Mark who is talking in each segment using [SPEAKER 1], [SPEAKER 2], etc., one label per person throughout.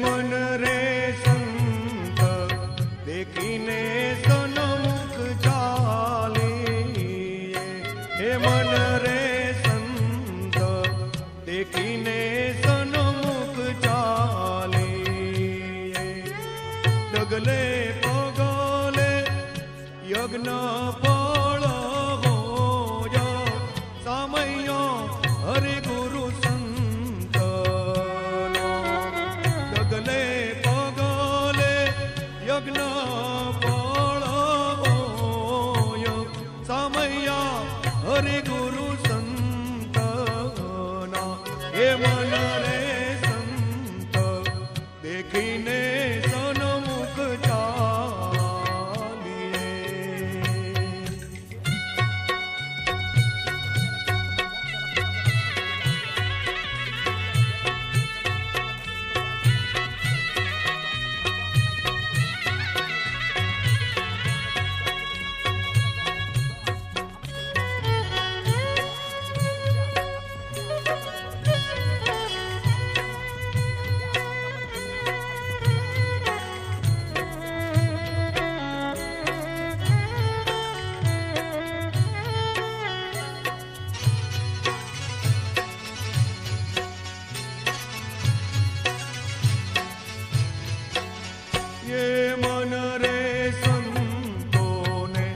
[SPEAKER 1] मन रे संत देखीने सन्मुख चाले, हे मन रे संत देखीने सन्मुख चाले, डगले पगले यज्ञ फल होय, सामय हरि गुरु संत डगले पगले यज्ञ फल होय, सामय हरि गुरु संत हे मन रे संत देखीने सन्मुख चालिए। ये मन रे संतों ने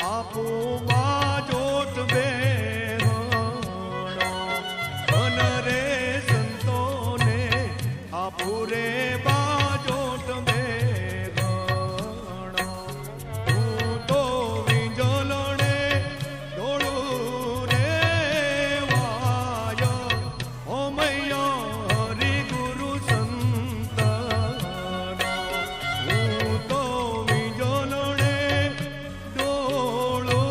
[SPEAKER 1] आपो बाजोत बेहणो, मन रे संतों ने आपो रे बाजोत बेहणो, हूँ तो विंजलणे डोळू रे वायो, ओ मैया हरि गुरु संत तो विजोलणे डोळो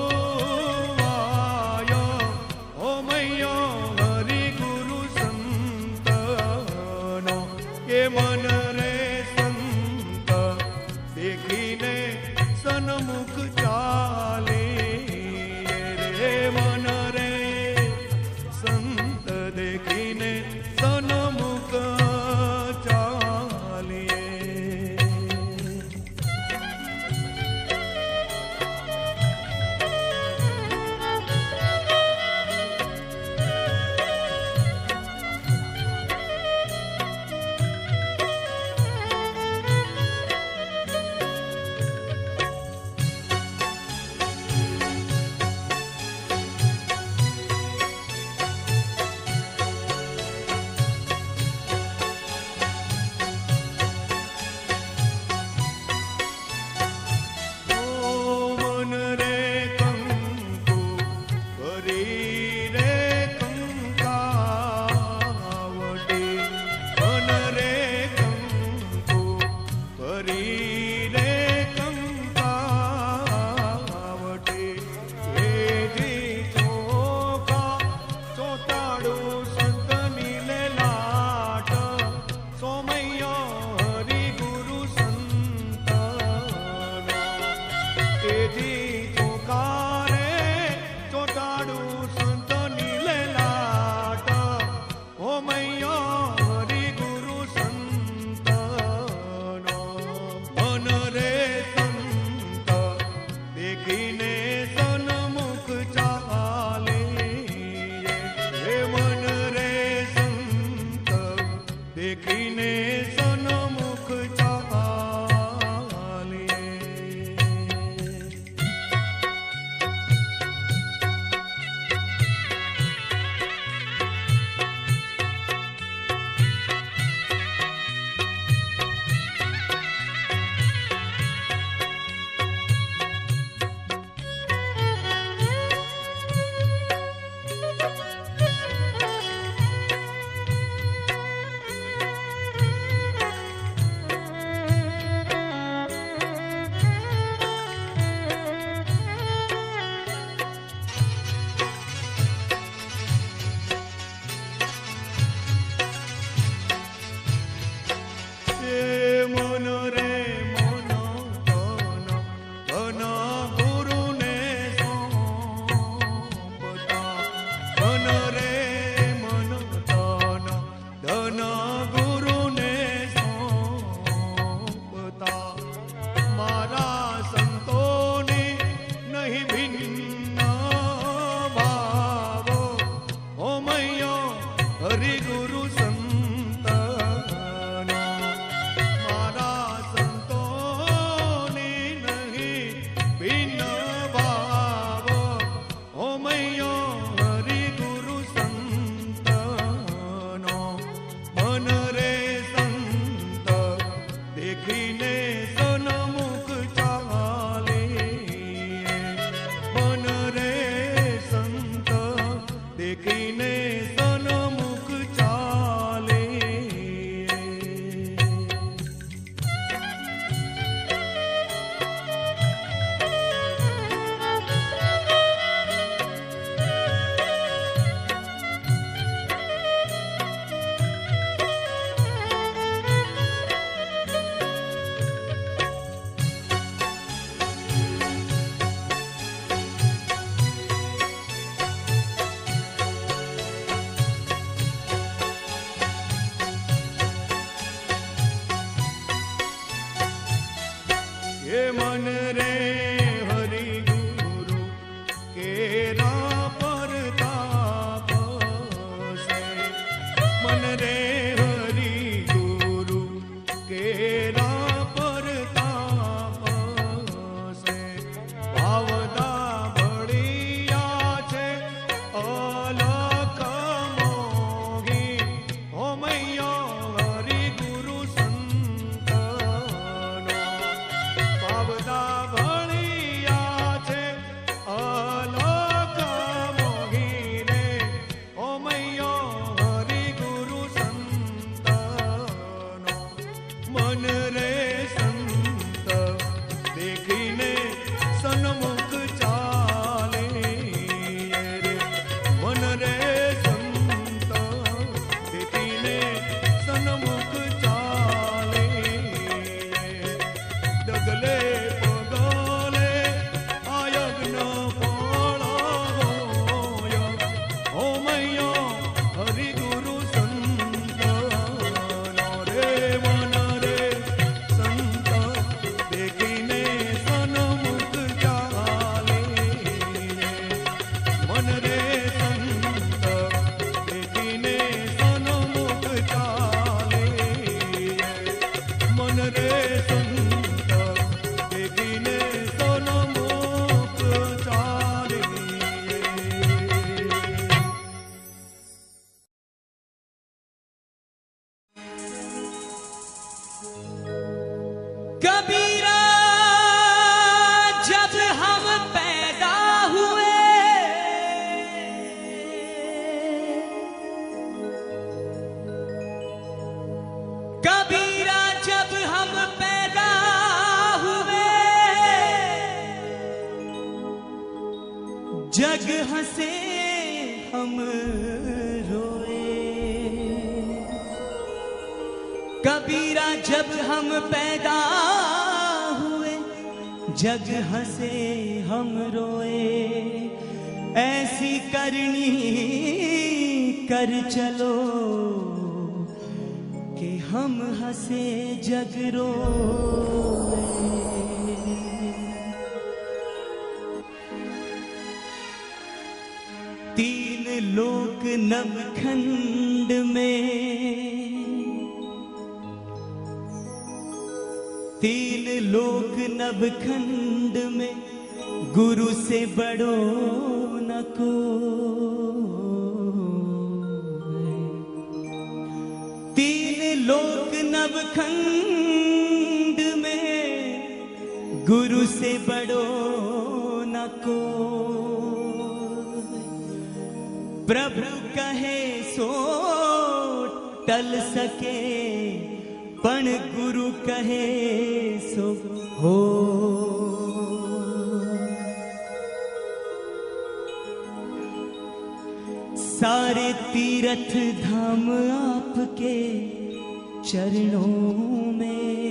[SPEAKER 1] भिन्न भावो ओ मैया हरि गुरु संतना मारा संतोनी नहीं भिन्न भावो ओ मैया हरि गुरु संतना मन रे संत देखीने सन्मुख चाले मन रे संत देखीने सन्मुख चाले ये मन रे हरि गुरु केरा परताप से मन रे हरि गुरु केरा परताप से भावदा बढ़िया छे अलख मोगी ओ मैया हरि गुरु संतनो भावदा बढ़िया छे अलख मोगी रे ओ मैया हरि गुरु संतनो मन रे संत देखीने सन्मुख चाले रे मन रे संत देखीने सन्मुख चाले डगले पगले आयज्ञ फल ओ मैया हरि गुरु संतनो रे मन रे संत देखीने सन्मुख चाले मन रे संत देखीने सन्मुख चाले मन रे संत देखीने सन्मुख चाले
[SPEAKER 2] कबीरा जब हम पैदा हुए कबीरा जब हम पैदा हुए जग हंसे हम रोए कबीरा जब हम पैदा हुए जग हंसे हम रोए ऐसी करनी कर चलो कि हम हंसे जग रोए तीन लोक नवखंड में तीन लोक नवखंड में गुरु से बड़ो न को तीन लोक नवखंड में गुरु से बड़ो न को प्रभु कहे सो टल सके पण गुरु कहे सो हो सारे तीर्थ धाम आपके चरणों में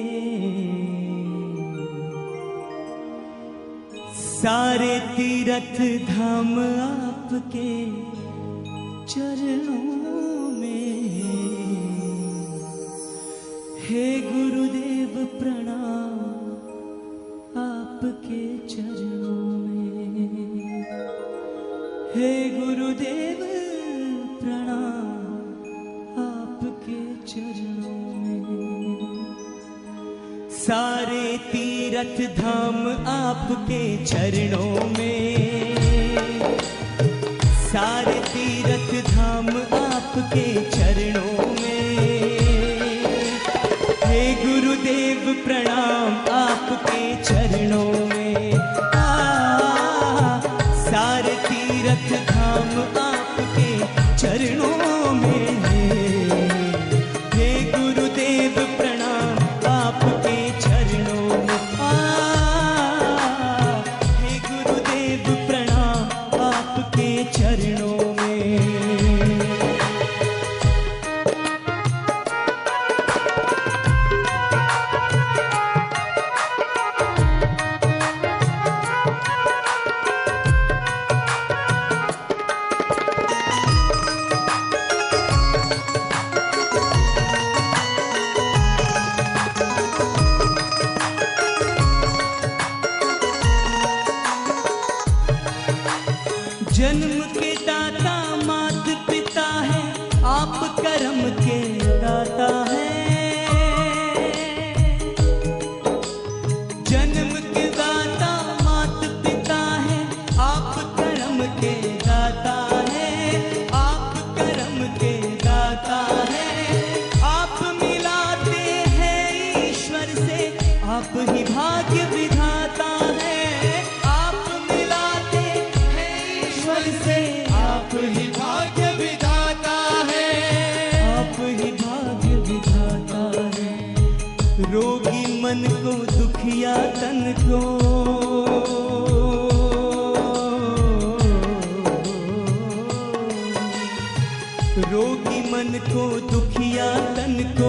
[SPEAKER 2] सारे तीर्थ धाम आपके चरणों में हे गुरुदेव प्रणाम आपके चरणों में हे गुरुदेव प्रणाम आपके चरणों में। सारे तीर्थ धाम आपके चरणों में, सारे तीर्थ धाम आपके चरणों में। हे गुरुदेव प्रणाम आपके चरणों में। सारे तीर्थ धाम आपके चरणों में। हे गुरुदेव प्रणाम आपके चरणों में। हे गुरुदेव प्रणाम आपके चरणों में। जन्म के दाता मात पिता है, आप कर्म के दाता हैं। जन्म के दाता मात पिता है, आप कर्म के दाता हैं। आप कर्म के दाता हैं। आप मिलाते हैं ईश्वर से, आप ही भाग्य विधाता हैं। आप मिलाते हैं ईश्वर से, आप ही भाग्य विधाता है। आप ही भाग्य विधाता है। रोगी मन को दुखिया तन को, रोगी मन को दुखिया तन को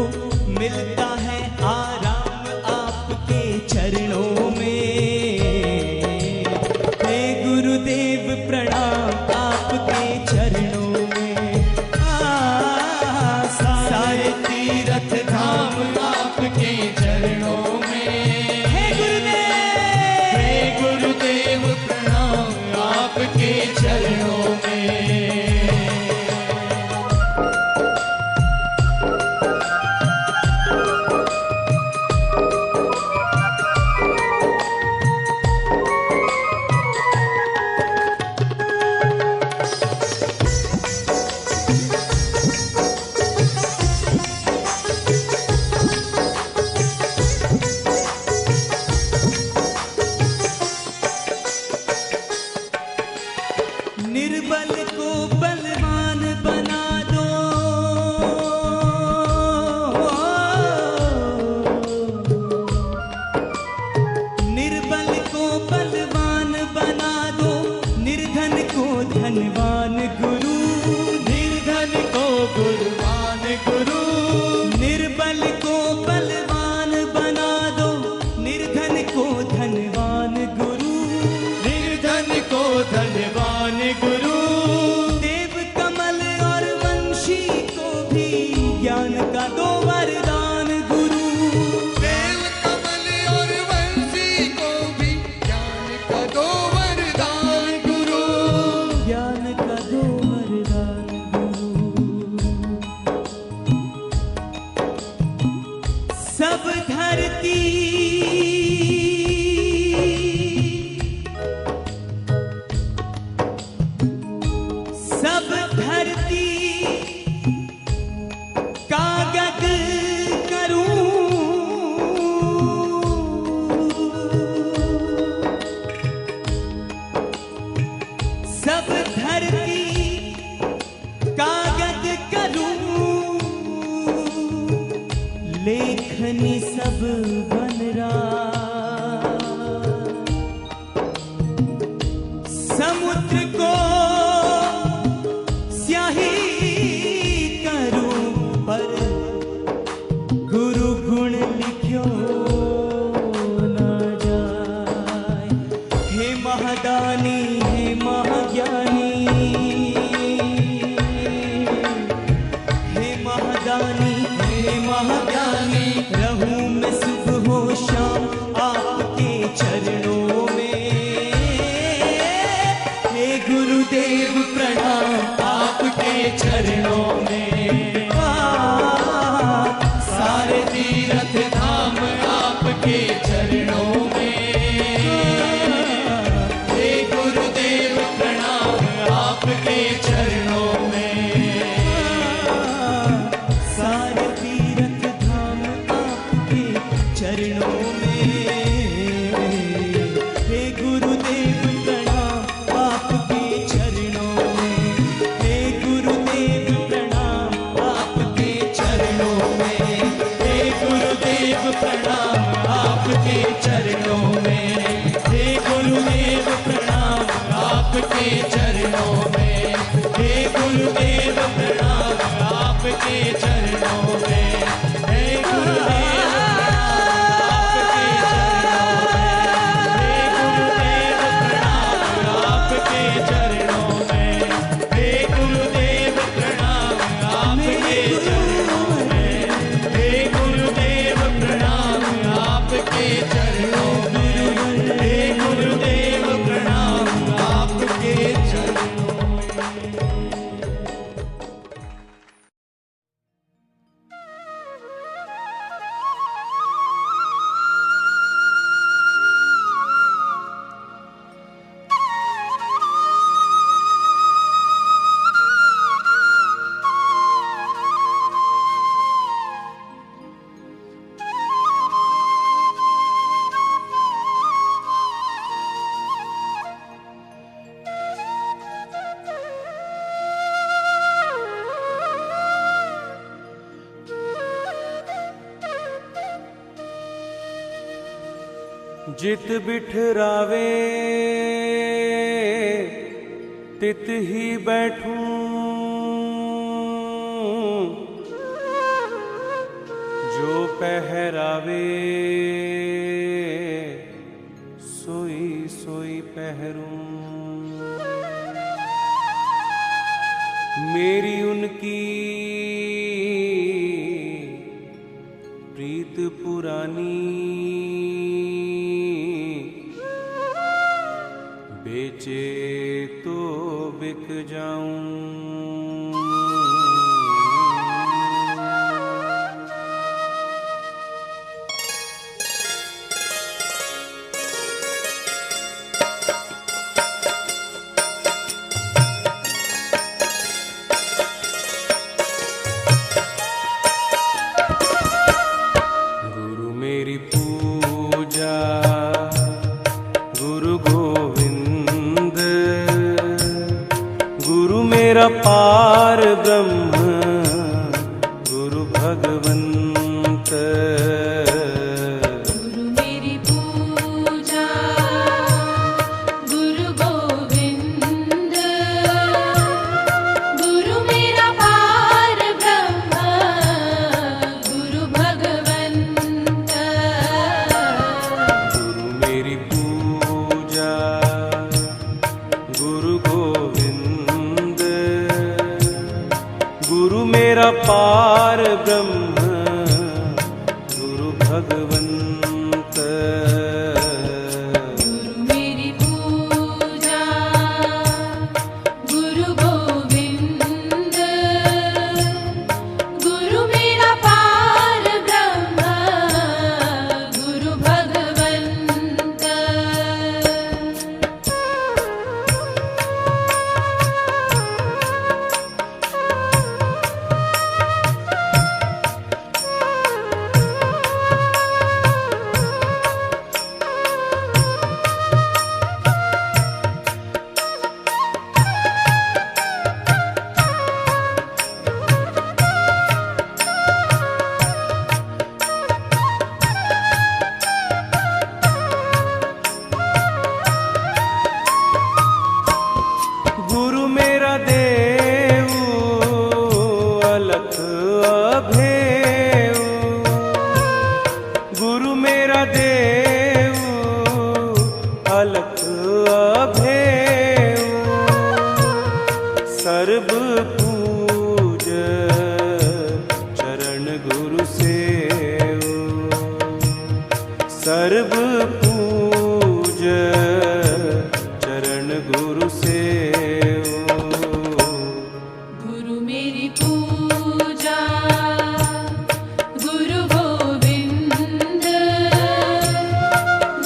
[SPEAKER 2] मिलता है आराम आपके चरणों में। हे गुरुदेव प्रणाम आपके चरणों में। सारे तीर्थ धाम आपके चरणों में। हे गुरुदेव प्रणाम आपके चरणों में। निर्बल को बलवान बना दो, निर्बल को बलवान बना दो। निर्धन को धनवान गुरु, निर्धन को गुणवान गुरु। निर्बल को बलवान बना दो, निर्धन को धनवान गुरु। निर्धन को धनवान गुरु। देव कमल और वंशी को भी ज्ञान का दो वरदान गुरु। देव कमल और वंशी को भी ज्ञान का दो वरदान गुरु। ज्ञान का दो वरदान गुरु। सब धरती सब धरती कागज करूं, सब धरती कागज करूं। लेखनी सब बन रहा, समुद्र को स्याही करूं, पर गुरु गुण लिखियो ना जाए। हे महादानी हे महाज्ञानी, हे महादानी हे महाज्ञानी। रहूं मैं सुबह हो शाम आपके चरणों में। हे गुरुदेव प्रणाम आपके चरणों में। सारे तीर्थ धाम आपके चरणों में। हे गुरुदेव प्रणाम आपके चरणों में। सारे तीर्थ धाम आपके चरणों में। हे गुरुदेव प्रणाम आपके चरणों में। हे गुरुदेव प्रणाम आपके चरणों में। हे गुरुदेव प्रणाम आपके चरणों में। हे गुरुदेव प्रणाम आपके चरणों में। हे गुरुदेव प्रणाम आपके चरणों में। हे गुरुदेव
[SPEAKER 1] जित बिठरावे तित ही बैठूं, जो पहरावे सोई सोई पहरूं। मेरी उनकी प्रीत पुरानी, बेचे तो बिक जाऊं। गुरु मेरी पूजा गुरु गोविंद, गुरु मेरा पार ब्रह्म गुरु भगवंत।
[SPEAKER 3] गुरु मेरी पूजा गुरु गोविंद, गुरु मेरा पार ब्रह्म गुरु भगवंत।
[SPEAKER 1] गुरु मेरी पूजा गुरु गोविंद, गुरु मेरा पार ब्रह्म गुरु भगवंत।
[SPEAKER 3] गुरु मेरी पूजा गुरु गोविंद, गुरु मेरा पार ब्रह्म गुरु भगवंत।
[SPEAKER 1] देव।
[SPEAKER 3] गुरु मेरी पूजा गुरु गोविंद,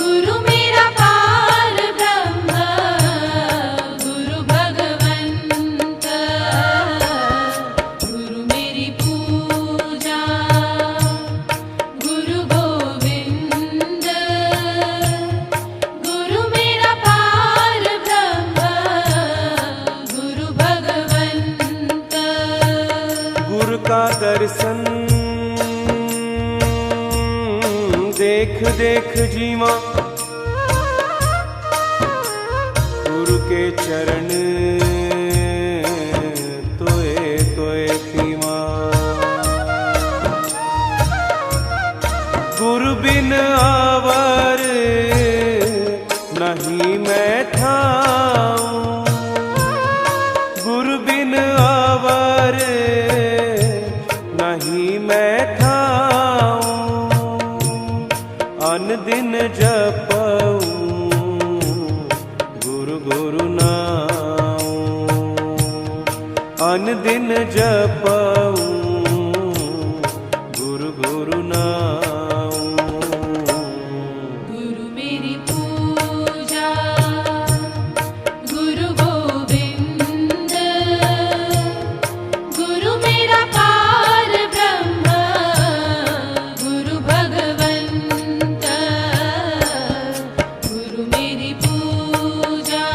[SPEAKER 3] गुरु मेरा पार ब्रह्म गुरु भगवंत। गुरु मेरी पूजा गुरु गोविंद, गुरु मेरा पार ब्रह्म गुरु भगवंत।
[SPEAKER 1] गुरु का दर्शन देख देख जीवा, गुरु के चरण तोए तोए पीवा। गुरु बिन आवर नहीं मैं ठाऊं, गुरु बिन आवर नहीं मैं ठाऊं। अन दिन जपऊं गुरु गुरु नाऊं, अन दिन जपऊं गुरु गुरु नाऊं।
[SPEAKER 3] गुरु मेरी पूजा गुरु गोविंद, गुरु मेरा पार ब्रह्म गुरु भगवंत। गुरु मेरी पूजा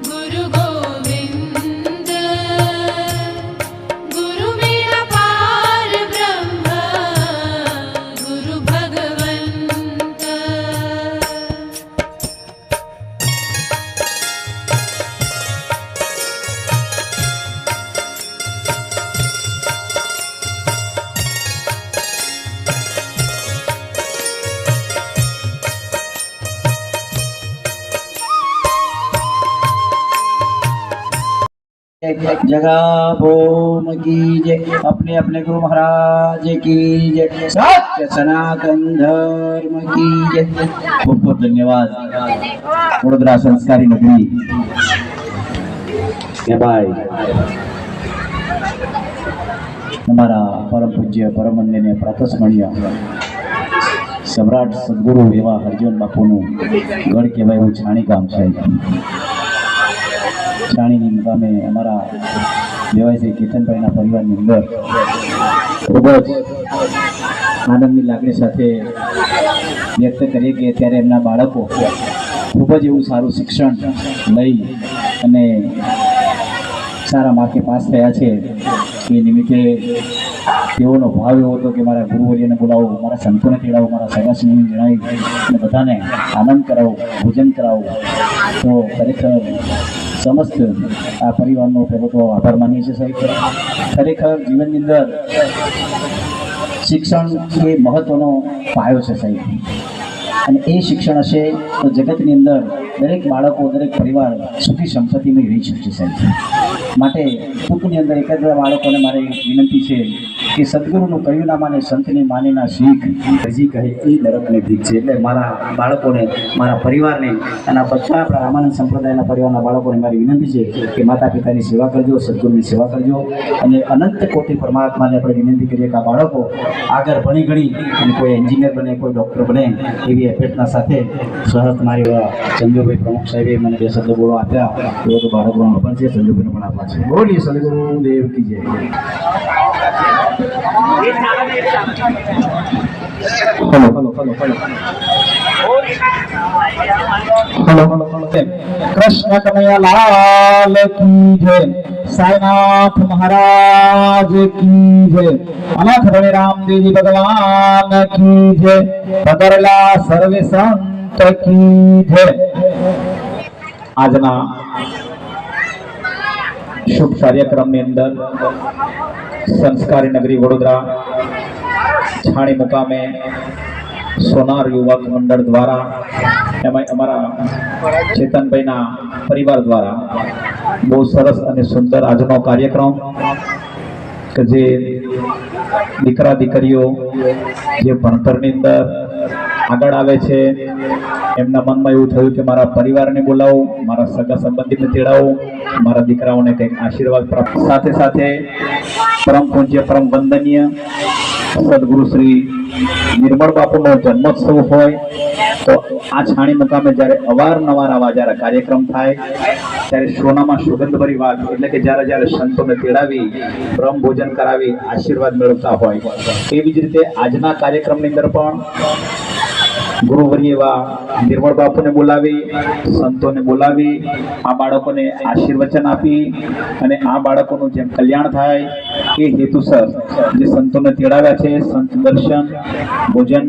[SPEAKER 3] गुरु गोविंद, गुरु मेरा पार ब्रह्म गुरु भगवंत।
[SPEAKER 4] जगह भूम की जय, अपने अपने गुरु महाराज की जय, सत्य सनातन धर्म की जय। बहुत बहुत धन्यवाद। वडोदरा संस्कारी नगरी के भाई हमारा परम पूज्य परम वंदनीय प्रातस्मरणीय सम्राट सद्गुरु एवं हरजीवन बापूनु गढ़ कहेवाय એવું છાણી ગામ છે। છાણીની મુકામે અમારા દેવાય શ્રી કેતનભાઈના પરિવારની અંદર ખૂબ જ આનંદની લાગણી સાથે વ્યક્ત કરીએ કે અત્યારે એમના બાળકો ખૂબ જ એવું સારું શિક્ષણ લઈ અને સારા માર્કે પાસ થયા છે। એ નિમિત્તે તેઓનો ભાવ એવો હતો કે મારા ગુરુવર્યને બોલાવો, મારા સંતોને તેડાવો, મારા સગાસણીને જણાવી અને બધાને આનંદ કરાવો, ભોજન કરાવો। તો ખરેખર સમસ્ત આ પરિવારનો પહેલો તો આભાર માનીએ છીએ સાહેબ। ખરેખર જીવનની અંદર શિક્ષણ એ મહત્વનો પાયો છે સાહેબ, અને એ શિક્ષણ હશે તો જગતની અંદર દરેક બાળકો, દરેક પરિવાર સુખી સંપત્તિમય રહી શકશે સાહેબ। માટે ટૂંકની અંદર એક જ બાળકોને મારી વિનંતી છે કે સદગુરુનું કહ્યું ના માને, સંતની માને ના શીખ, હજી કહે એ નરકની ભીખ છે। એટલે મારા બાળકોને, મારા પરિવારને અને આ બધા આપણા રામાનંદ સંપ્રદાયના પરિવારના બાળકોને મારી વિનંતી છે કે માતા પિતાની સેવા કરજો, સદગુરુની સેવા કરજો, અને અનંત કોટી પરમાત્માને આપણે વિનંતી કરીએ કે આ બાળકો આગળ ભણી ગણી અને કોઈ એન્જિનિયર બને, કોઈ ડૉક્ટર બને એવી અપેક્ષા સાથે સહત મારી ચંદ્રભાઈ પ્રમુખ સાહેબે મને બે શબ્દ બોલો આપ્યા, એવો તો બાળકોનો પણ છે, ચંદ્રભાઈને પણ આપવા છે। બોલીએ સદગુરુદેવ કી જય। Hello hello hello hello hello hello Krishna Kanhaiya Lal की जय, साईनाथ महाराज की जय, अनाथ बड़े रामदेव जी भगवान की जय, पकड़ला सर्वे संत की जय। આજના શુભ કાર્યક્રમની અંદર સંસ્કારી નગરી વડોદરા છાણી મુકામે સોનાર યુવક મંડળ દ્વારા એમાં અમારા ચેતનભાઈના પરિવાર દ્વારા બહુ સરસ અને સુંદર આજનો કાર્યક્રમ કે જે દીકરા દીકરીઓ જે ભણતરની અંદર આગળ આવે છે
[SPEAKER 5] એમના મનમાં એવું થયું કે મારા પરિવારને બોલાવો, મારા સગા સંબંધીને તેડાવો, મારા દીકરાઓને કંઈક આશીર્વાદ પ્રાપ્ત. સાથે સાથે પરમ પૂજ્ય પરમ વંદનીય સદગુરુ શ્રી નિર્મળ બાપુનો જન્મોત્સવ હોય તો આ છાણી મુકામે જ્યારે અવારનવાર આવા જ્યારે કાર્યક્રમ થાય ત્યારે સોનામાં સુગંધભરી વાત એટલે કે જ્યારે સંતોને તેડાવી બ્રહ્મ ભોજન કરાવી આશીર્વાદ મેળવતા હોય, એવી જ રીતે આજના કાર્યક્રમની અંદર પણ ગુરુવર્ય એવા નિર્મળ બાપુને બોલાવી, સંતોને બોલાવી આ બાળકોને આશીર્વચન આપી અને આ બાળકોનું જેમ કલ્યાણ થાય એ હેતુસર જે સંતોને તેડાવ્યા છે, સંત દર્શન ભોજન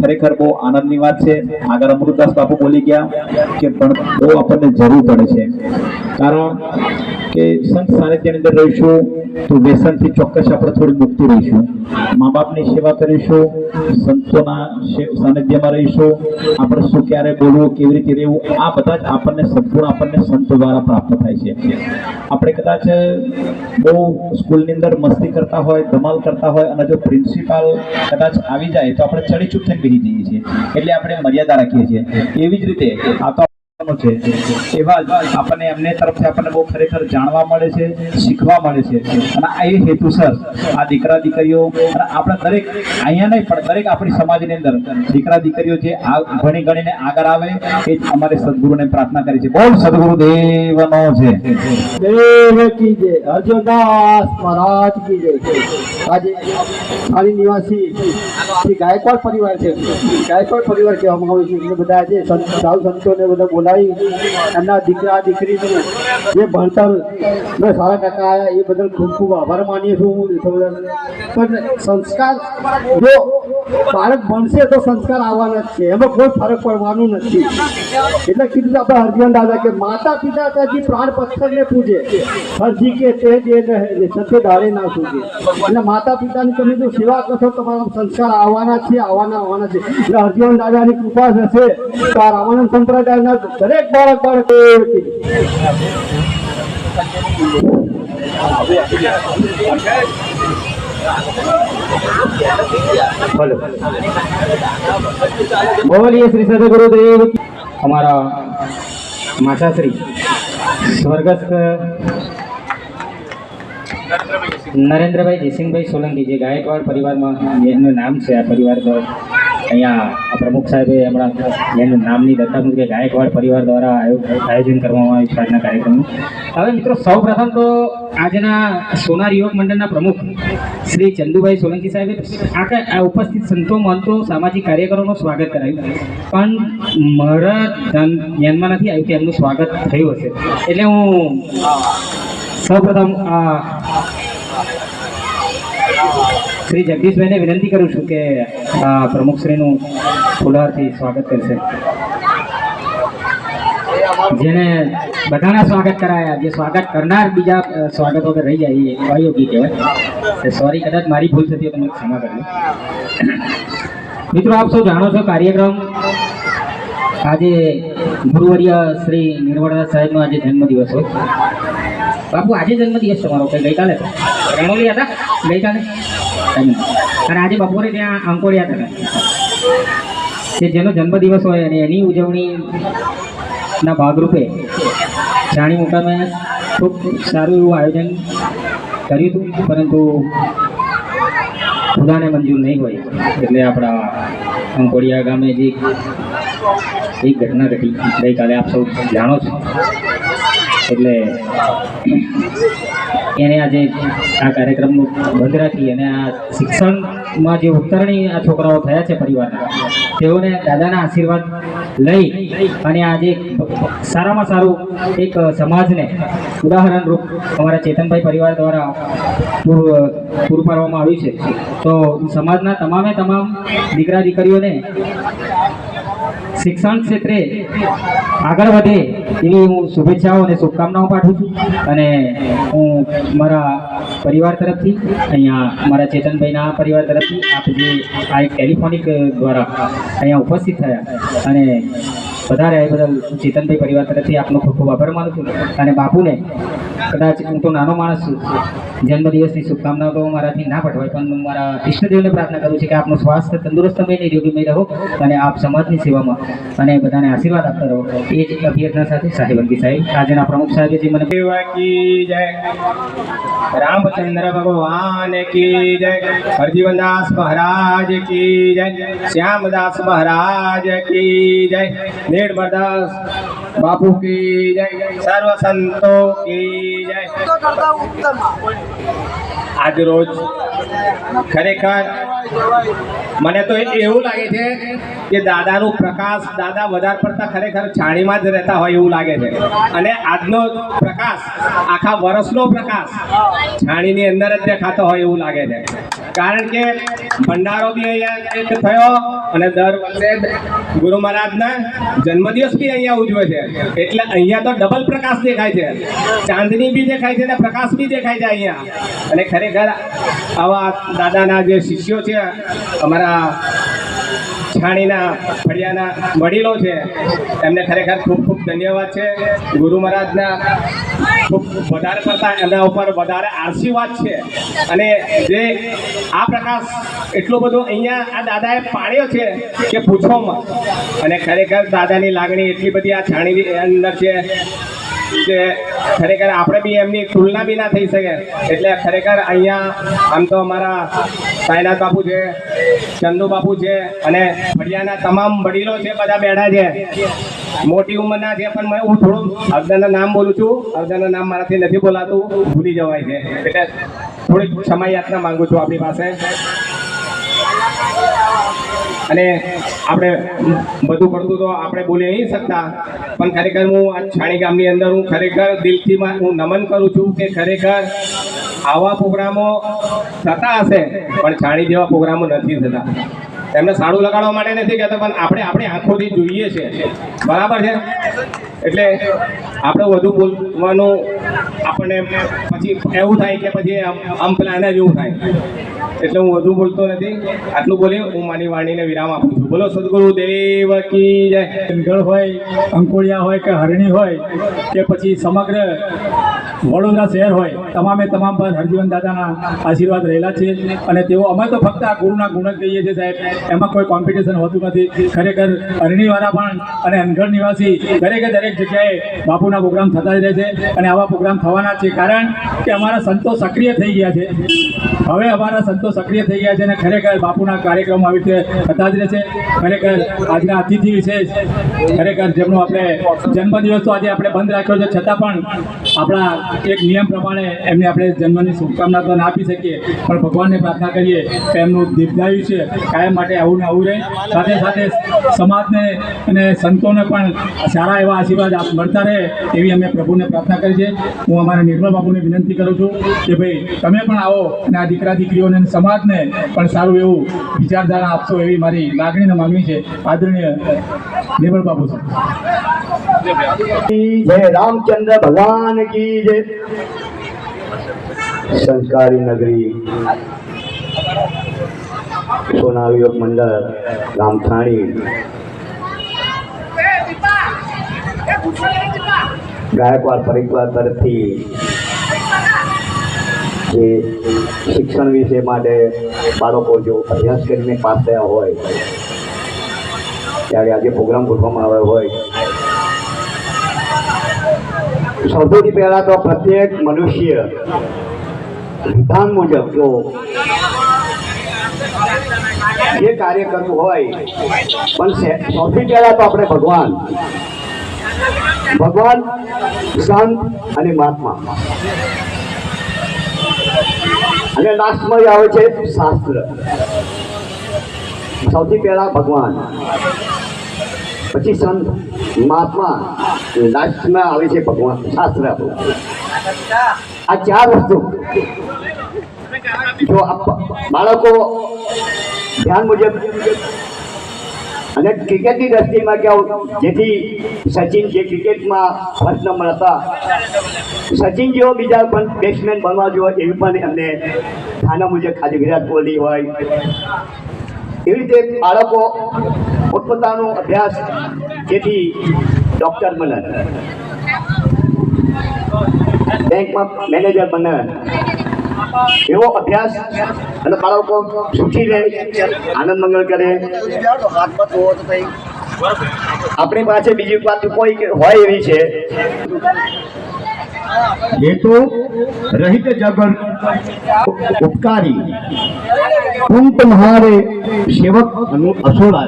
[SPEAKER 5] ખરેખર બહુ આનંદની વાત છે. આગળ અમૃતદાસ બાપુ બોલી ગયા કે પણ બહુ આપણને જરૂર પડે છે, કારણ કે સંત સાનિધ્યની અંદર રહીશું તો વ્યસનથી ચોક્કસ આપણે થોડી મુક્તિ રહીશું, મા બાપની સેવા કરીશું, સંતોના સાનિધ્યમાં રહીશું, આપણે શું ક્યારે બોલવું, કેવી રીતે રહેવું, આ બધા જ આપણને સદગુણ આપણને સંતો દ્વારા પ્રાપ્ત થાય છે. આપણે કદાચ બહુ સ્કૂલની અંદર મસ્તી કરતા હોય, ધમાલ કરતા હોય અને જો પ્રિન્સિપાલ કદાચ આવી જાય તો આપણે ચડી ચૂપ થઈને બેસી જઈએ છીએ, એટલે આપણે મર્યાદા રાખીએ છીએ. એવી જ રીતે આ તો છે એવા જ આપણને એમને તરફથી આપણને બહુ ખરેખર જાણવા મળે છે, શીખવા મળે છે. અને આ એ હેતુસર આ દીકરા દીકરીઓ અને આપણા દરેક અહીંયા નહીં પણ દરેક આપણી સમાજની અંદર દીકરા દીકરીઓ જે ભણી ગણીને આગળ આવે એ જ અમારે સદગુરુને પ્રાર્થના કરી છે. બોલ સદગુરુ દેવનો છે
[SPEAKER 6] દેવ કી જય, અર્જુનદાસ મહારાજ કી જય. આજે ખાલી નિવાસી જે ગાયકવાડ પરિવાર છે, ગાયકવાડ પરિવાર કહેવામાં આવે છે, એટલે બધા આજે સાધુ સંતોને બધા બોલાવી એમના દીકરા દીકરીનું જે ભણતર સારા ટકા આવ્યા એ બદલ ખૂબ ખૂબ આભાર માનીએ છું. પણ સંસ્કાર જો બાળક ભણશે તો સંસ્કાર આવવાના જ છે, એમાં કોઈ ફરક પડવાનું નથી. એટલે કીધું આપણે હરજીવન દાદા કે માતા પિતા ત્યાંથી પ્રાણ પથ્થરને પૂજે, હરજી કે તે જે સત્ય ધારે ના સૂજે. એટલે માતા પિતાની તમે જો સેવા કરશો તમારા સંસ્કાર આવવાના છે, આવવાના છે. એટલે હરજીવન દાદાની કૃપા થશે તો આ રામાનંદ સંપ્રદાયના દરેક બાળક
[SPEAKER 7] બોલીએ શ્રી સદગુરુદેવ. અમારા માતાશ્રી સ્વર્ગસ્થ નરેન્દ્રભાઈ જયસિંહભાઈ સોલંકી જે ગાયકવાડ પરિવારમાં એમનું નામ છે, આ પરિવાર અહીંયા પ્રમુખ સાહેબે હમણાં એનું નામની દત્તા મૂકી ગાયકવાડ પરિવાર દ્વારા આયોજન કરવામાં આવ્યું છે આજના કાર્યક્રમનું. હવે મિત્રો સૌ પ્રથમ તો આજના સોનાર યુવક મંડળના પ્રમુખ શ્રી ચંદુભાઈ સોલંકી સાહેબે આ ઉપસ્થિત સંતો મંતો સામાજિક કાર્યકરોનું સ્વાગત કરાયું, પણ મારા ધ્યાનમાં નથી આવ્યું કે એમનું સ્વાગત થયું હશે. એટલે હું સૌ પ્રથમ શ્રી જગદીશભાઈને વિનંતી કરું છું કે પ્રમુખશ્રીનું ફુલહારથી સ્વાગત કરશે. જેને બધાના સ્વાગત કરાયા, જે સ્વાગત કરનાર બીજા સ્વાગત વગર રહી જાય એ અયોગ્ય કહેવાય. સોરી, કદાચ મારી ભૂલ થતી હોય તમે ક્ષમા કરજો. મિત્રો, આપ સૌ જાણો છો કાર્યક્રમ આજે ગુરુવર્ય શ્રી નિર્મળદાસ સાહેબનો આજે જન્મદિવસ હોય. બાપુ આજે જન્મદિવસ તમારો કે ગઈકાલે રણોલી હતા? ગઈકાલે. અને આજે બપોરે ત્યાં અંકોડિયા હતા કે જેનો જન્મદિવસ હોય અને એની ઉજવણીના ભાગરૂપે છાણી મુકામે ખૂબ સારું એવું આયોજન કર્યું હતું, પરંતુ ખુદાને મંજૂર નહીં હોય એટલે આપણા અંકોડિયા ગામે જે એક ઘટના ઘટી ગઈકાલે, આપ સૌ જાણો છો. એટલે એને આજે આ કાર્યક્રમનું બંધ રાખી અને આ શિક્ષણમાં જે ઉત્તરણી આ છોકરાઓ થયા છે પરિવારના, તેઓને દાદાના આશીર્વાદ લઈ અને આજે સારામાં સારું એક સમાજને ઉદાહરણરૂપ અમારા ચેતનભાઈ પરિવાર દ્વારા પૂરું પાડવામાં આવ્યું છે. તો સમાજના તમામ દીકરા દીકરીઓને શિક્ષણ ક્ષેત્રે આગળ વધે એવી હું શુભેચ્છાઓ અને શુભકામનાઓ પાઠવું છું. અને હું મારા પરિવાર તરફથી અહીંયા મારા ચેતનભાઈના પરિવાર તરફથી આપ જે આ એક ટેલિફોનિક દ્વારા અહીંયા ઉપસ્થિત થયા અને વધારે એ બદલ ચેતનભાઈ પરિવાર તરફથી આપનો ખૂબ ખૂબ આભાર માનું છું. અને બાપુને કદાચ હું તો નાનો માણસ છું, જન્મદિવસની શુભકામનાઓ તો મારાથી ના પઠવાય, પણ હું મારા ઈષ્ટદેવને પ્રાર્થના કરું છું કે આપનું સ્વાસ્થ્ય તંદુરસ્તમય નિરોગીમય રહો અને આપ સમાજની સેવામાં અને બધાને આશીર્વાદ આપતા રહો, એ જ અભ્યર્થના સાથે સાહેબંગી સાહેબ આજના પ્રમુખ સાહેબે જે મને
[SPEAKER 8] की जय, रामचंद्र भगवान की जय, हरजीवनदास महाराज की जय, श्यामदास महाराज की जय, निर्मलदास बापू की जय, सर्व संतों की जय। आज रोज खरेखर મને તો એવું લાગે છે કે દાદાનું પ્રકાશ, દાદા વધારે પડતા ખરેખર છાણીમાં જ રહેતા હોય એવું લાગે છે, અને આજનો પ્રકાશ આખા વર્ષનો પ્રકાશ છાણીની અંદર જ દેખાતો હોય એવું લાગે છે, કારણ કે ભંડારો બી અહીંયા એક થયો અને દર વર્ષે ગુરુ મહારાજના જન્મદિવસ બી અહીંયા ઉજવે છે, એટલે અહીંયા તો ડબલ પ્રકાશ દેખાય છે, ચાંદની બી દેખાય છે અને પ્રકાશ બી દેખાય છે અહીંયા, અને ખરેખર આવા દાદાના જે શિષ્યો છે, અમારા છાણીના ફળિયાના વડીલો છે, એમને ખરેખર ખૂબ ખૂબ ધન્યવાદ છે, ગુરુ મહારાજના ખૂબ વધારે પડતા એમના ઉપર વધારે આશીર્વાદ છે, અને જે આ પ્રકાશ એટલો બધો અહીંયા આ દાદાએ પાડ્યો છે કે પૂછો મત, અને ખરેખર દાદાની લાગણી એટલી બધી આ છાણીની અંદર છે કે ખરેખર આપણે બી એમની તુલના બી ના થઈ શકે, એટલે ખરેખર અહીંયા આમ તો અમારા સાંઈનાથ બાપુ છે, ચંદુ બાપુ છે, અને ફળિયાના તમામ વડીલો છે, બધા બેઠા છે, મોટી ઉંમરના છે, પણ હું થોડું અર્ધના નામ બોલું છું, અર્ધના નામ મારાથી નથી બોલાતું, ભૂલી જવાય છે, એટલે થોડીક ક્ષમા યાચના માંગુ છું આપણી પાસે, અને આપણે બધું પડતું તો આપણે બોલી નહીં શકતા, પણ ખરેખર હું આ છાણી ગામની અંદર હું ખરેખર દિલથી હું નમન કરું છું કે ખરેખર આવા પ્રોગ્રામો થતા હશે પણ છાણી જેવા પ્રોગ્રામો નથી થતા, એમને સારું લગાડવા માટે નથી કહેતો, પણ આપણે આપણી આંખોથી જોઈએ છે, બરાબર છે, એટલે આપણે વધુ બોલવાનું આપણને પછી એવું થાય કે પછી આમ પેલા એના જેવું થાય, એટલે હું વધુ બોલતો નથી, આટલું બોલી હું મારી વાણીને વિરામ આપું છું। બોલો સદગુરુ દેવ કી જય।
[SPEAKER 6] ગઢ હોય, અંકોળિયા હોય કે હરણી હોય કે પછી સમગ્ર વડોદરા શહેર હોય, તમામે તમામ પર હરજીવન દાદાના આશીર્વાદ રહેલા છે, અને તેઓ અમે તો ફક્ત આ ગુરુના ગુણ જ કહીએ છીએ સાહેબ, એમાં કોઈ કોમ્પિટિશન હોતું નથી, ખરેખર હરણીવાળા પણ અને અનગઢ નિવાસી દરેકે દરેક જગ્યાએ બાપુના પ્રોગ્રામ થતા જ રહે છે, અને આવા પ્રોગ્રામ થવાના છે, કારણ કે અમારા સંતો સક્રિય થઈ ગયા છે, હવે અમારા સંતો સક્રિય થઈ ગયા છે, અને ખરેખર બાપુના કાર્યક્રમો આવી રીતે થતા જ રહે છે। ખરેખર આજના અતિથિ વિશેષ ખરેખર જેમનો આપણે જન્મદિવસ તો આજે આપણે બંધ રાખ્યો છે, છતાં પણ આપણા એક નિયમ પ્રમાણે એમને આપણે જન્મની શુભકામના તો ના આપી શકીએ, પણ ભગવાનને પ્રાર્થના કરીએ કે એમનું દીર્ઘાયુ છે કાયમ માટે આવું ને આવું રહે, સાથે સાથે સમાજને અને સંતોને પણ સારા એવા આશીર્વાદ મળતા રહે એવી અમે પ્રભુને પ્રાર્થના કરી છે। હું અમારા નિર્મળ બાપુને વિનંતી કરું છું કે ભાઈ તમે પણ આવો અને આ દીકરા દીકરીઓને અને સમાજને પણ સારું એવું વિચારધારા આપશો એવી મારી લાગણી અને માગણી છે। આદરણીય નિર્મળ બાપુ છે।
[SPEAKER 9] जय रामचंद्र भगवान की जय। संस्कारी नगरी सोनार योग मंडल रामथाणी गायकवाड़ परिवार तरफથી જે શિક્ષણ વિશે માટે બાળકો જો અભ્યાસ કરીને પાસ થયા હોય ત્યારે આજે પ્રોગ્રામ ગોઠવવામાં આવ્યો હોય, સૌથી પહેલા તો પ્રત્યેક મનુષ્ય વિધાન મુજબ જો જે કાર્ય કરવું હોય, પણ સૌથી પહેલા તો આપણે ભગવાન સંત અને મહાત્મા, અને લાસ્ટમાં આવે છે શાસ્ત્ર। સૌથી પહેલા ભગવાન, પછી સંત મહાત્મા, લાસ્ટમાં આવે છે ભગવાન શાસ્ત્ર। આ ચાર વસ્તુ જો બાળકો ધ્યાન મુજબ, અને ક્રિકેટની દ્રષ્ટિમાં કેવું, જેથી સચિન જે ક્રિકેટમાં ફર્સ્ટ નંબર હતા, સચિન જેવો બીજા પણ બેટ્સમેન બનવા જોઈએ એવી પણ એમને ખાના મુજબ, ખાલી વિરાટ કોહલી હોય એવી રીતે બાળકો પોતપોતાનો અભ્યાસ જેથી ડૉક્ટર બને, બેંકમાં મેનેજર બને એવો અભ્યાસ અને બાળકો સુખી રહે, આનંદ મંગળ કરે. આપણી પાસે બીજી વાત કોઈ હોય એવી છે,
[SPEAKER 5] हेतु रहित जगत उपकारी तुम तुम्हारे सेवक असोड़ा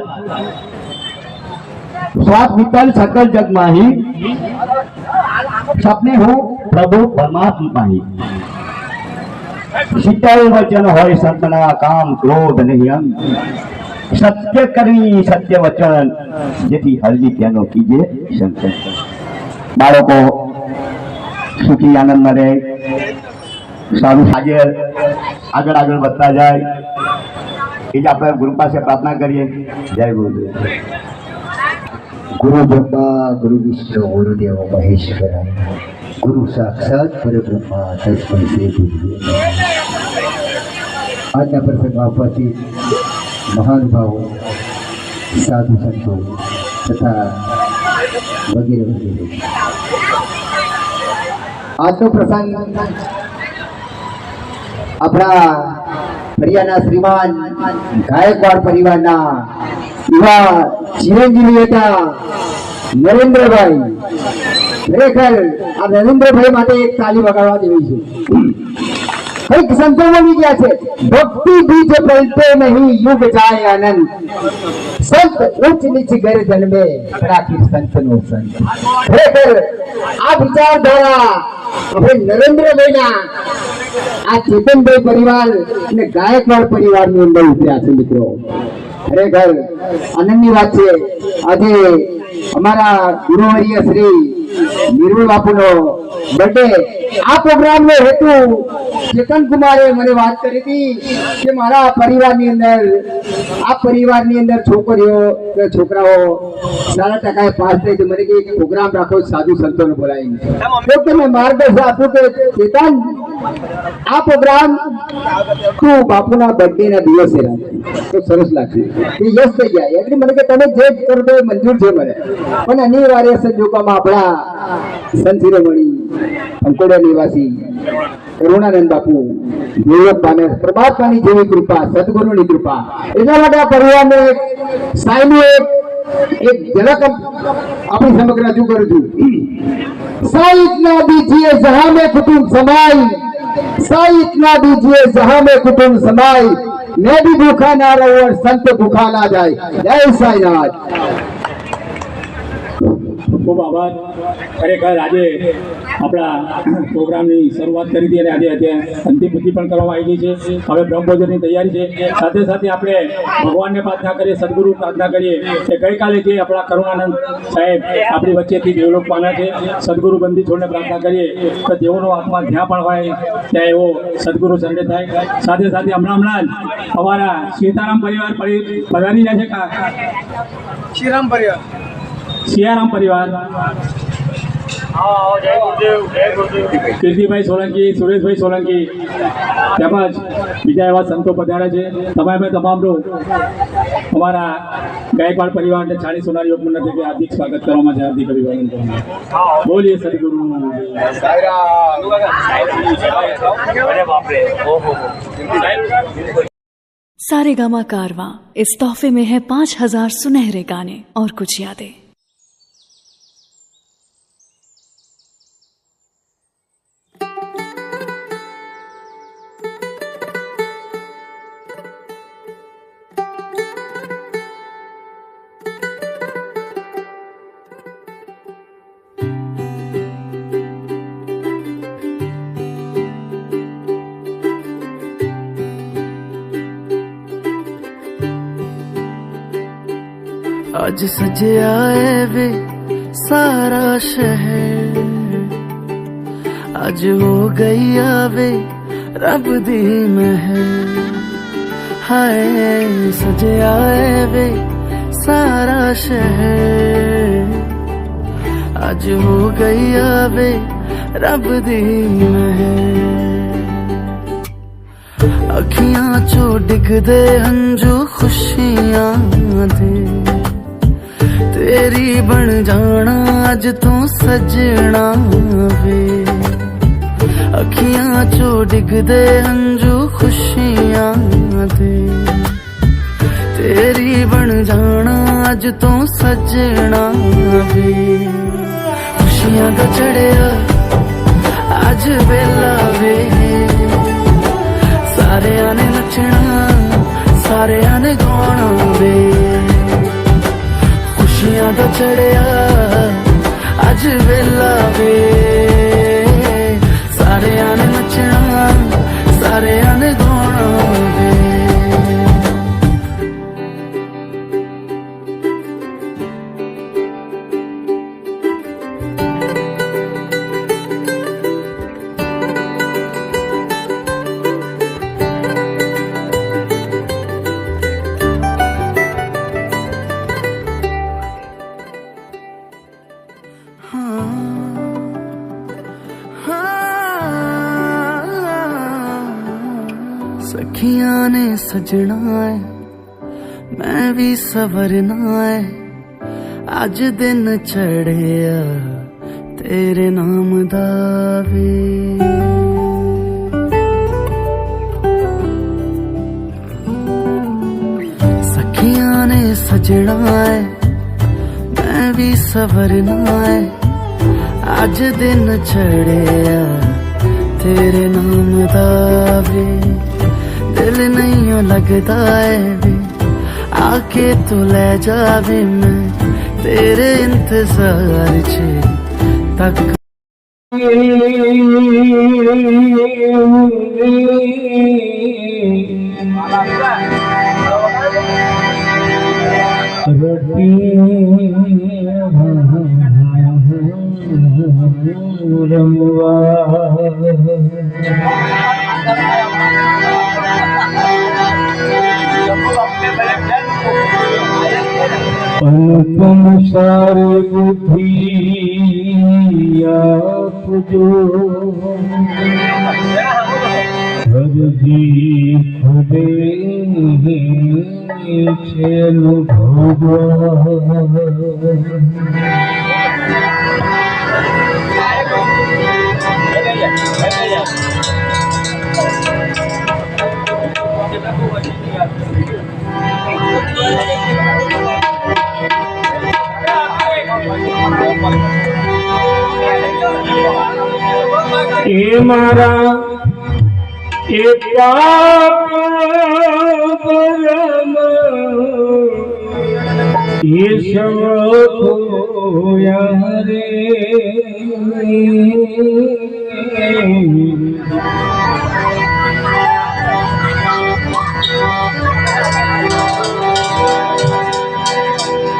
[SPEAKER 5] स्वाद विकल सकल जग माही सपने हो प्रभु परमात्मा ही शीतल वचन हो सतना काम क्रोध नहीं अंग सत्य करनी सत्य वचन जेथी हल्दी त्यानो कीजे संकल्प. बाळको सुखी आनंद में रहे, सारू साजे आगळ आगळ बढ़ता जाए, ये अपने गुरु पास प्रार्थना करिए. जय गुरुदेव.
[SPEAKER 6] गुरु ब्रह्मा गुरु विष्णु गुरुदेव महेश्वर गुरु साक्षात परब्रह्मा तस्मै श्री गुरुदेव. આજના પ્રસંગમાં ઉપસ્થિત મહાનુભાવો, સાધુ સંતો તથા વગેરે વગેરે. આજનો પ્રસંગ આપણા ફરિયાના શ્રીમાન ગાયકવાડ પરિવારના યુવા ચિરંજીવી હતા નરેન્દ્રભાઈ. ખરેખર આ નરેન્દ્રભાઈ માટે એક તાલી વગાડવા જેવી છે. કઈક સંતો બની ગયા છે, ભક્તિ બીજ પલટે નહીં યુગ જાય આનંદ, સંત ઉચ્ચ નીચ ઘર જન્મે રાખી સંત નો સંત. ખરેખર આ વિચારધારા આપણે નરેન્દ્રભાઈના આ ચેતનભાઈ પરિવાર અને ગાયકવાડ પરિવારની અંદર ઉતર્યા છે. મિત્રો ખરેખર આનંદની વાત છે. આજે અમારા ગુરુવર્ય શ્રી નિર્મળ બાપુનો બર્થડે. આ પ્રોગ્રામનો હેતુ ચેતન કુમારે મને વાત કરી હતી કે મારા પરિવારની અંદર આ પરિવારની અંદર છોકરીઓ છોકરાઓ સારા ટકાએ પાસ થઈ તો મને કે એક પ્રોગ્રામ રાખો, સાધુ સંતોને બોલાવીને. તો તમે માર્ગદર્શન આપ્યું કે ચેતન આ પ્રોગ્રામ તું બાપુના બર્થડે ના દિવસે રાખે તો સરસ લાગશે. એ યસ થઈ જાય એટલે મને કે તમે જે કરતો એ મંજૂર છે મને, પણ અનિવાર્ય સંજોગોમાં આપણા સંત શિરોમણી અંકોડા નિવાસી કરુણાનંદ બાપુ દેવલોક પામે, પરમાત્માની જેવી કૃપા, સદગુરુની કૃપા. એટલા માટે આ પરિવારને સાઈનું એક ઝલક આપણી સમગ્ર રજૂ કરું છું. साई इतना दीजिए जहां में कुटुंब समाई, साई इतना दीजिए जहां में कुटुंब समाई, मैं भी भूखा ना रहूं और संत भूखा ना जाए. जय साईनाथ.
[SPEAKER 5] ખૂબ આભાર. ખરેખર આજે આપણા પ્રોગ્રામની શરૂઆત કરી હતી અને આજે અંતિમ વિધિ પણ કરવામાં આવી ગઈ છે. હવે બ્રહ્મભોજનની તૈયારી છે. સાથે સાથે આપણે ભગવાનને પ્રાર્થના કરીએ, સદગુરુ પ્રાર્થના કરીએ કે ગઈકાલે જે આપણા કરુણાનંદ સાહેબ આપણી વચ્ચેથી દેવલોક પામ્યા છે, સદગુરુ બંદી છોડને પ્રાર્થના કરીએ કે તેઓનો આત્મા જ્યાં પણ હોય ત્યાં એવો સદગુરુ શરણે થાય. સાથે સાથે હમણાં જ અમારા સીતારામ પરિવાર પધારી રહ્યા છે. સિયારામ પરિવાર, કીર્તિભાઈ સોલંકી, સુરેશભાઈ સોલંકી તેમજ બીજા એવા સંતો પધાર્યા છે. તમામનું અમારા ગાયકવાડ પરિવારને છાણી સોનારી યોગમંડળ તરીકે હાર્દિક સ્વાગત કરવામાં છે. હાર્દિક અભિવાદન કરવામાં. બોલીએ સદગુરુ.
[SPEAKER 10] सारेगामा कारवां इस तोहफे में है 5000 सुनहरे गाने और कुछ यादें.
[SPEAKER 11] आज सजे आए वे सारा शहर, आज हो गई आवे रब दी महर. हाय सजे आए वे सारा शहर, आज हो गई आवे रब दी महर. अखियां चो डिग दे हंजू खुशियां दे, तेरी बन जाना अज तू सजना वे. डिगदे हंजू खुशियां दे तेरी बन जाना अज तो सजना वे खुशियां दा चढ़िया अज वेला वे सारे ने नचना सारे ने गाना वे खुशियां दा चढ़िया अज वेला वे सारे ने नचना सारे ने गाना वे सखियां ने सजना है मैं भी सवरना है अज दिन चढ़िया तेरे नाम दा वे सखियां ने सजना है मैं भी सवरना है अज दिन चढ़िया तेरे नाम दा वे दिल नहीं लगता है वे आके तू ले जावे मैं तेरे इंतजार च तक
[SPEAKER 1] अनुपम सारे बुद्धि आप जो हर जी खुदे छेल ए मारा ए पाप परम ये सब खोया रे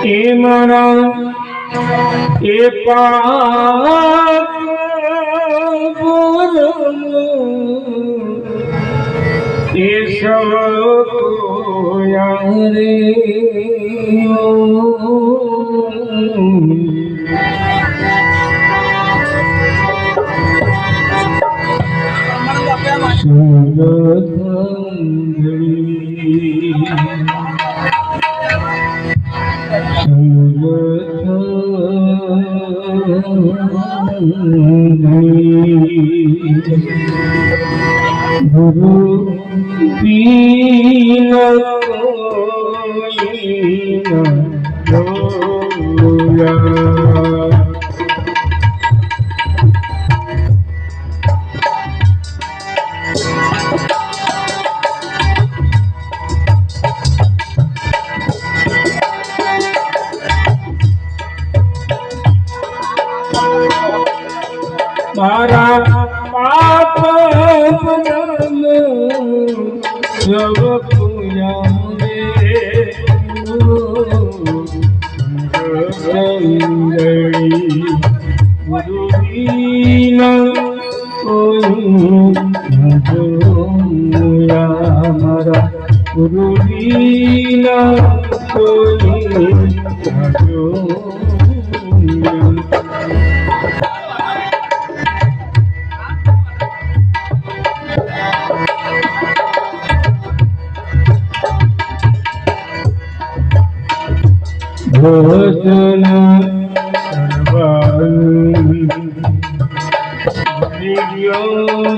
[SPEAKER 1] ए मारा ए पाप ये सब खोया रे गुरु पीना मारा पाप सब पूजा हमारा गुरुवीना भोजन सर्वान દિવ્યો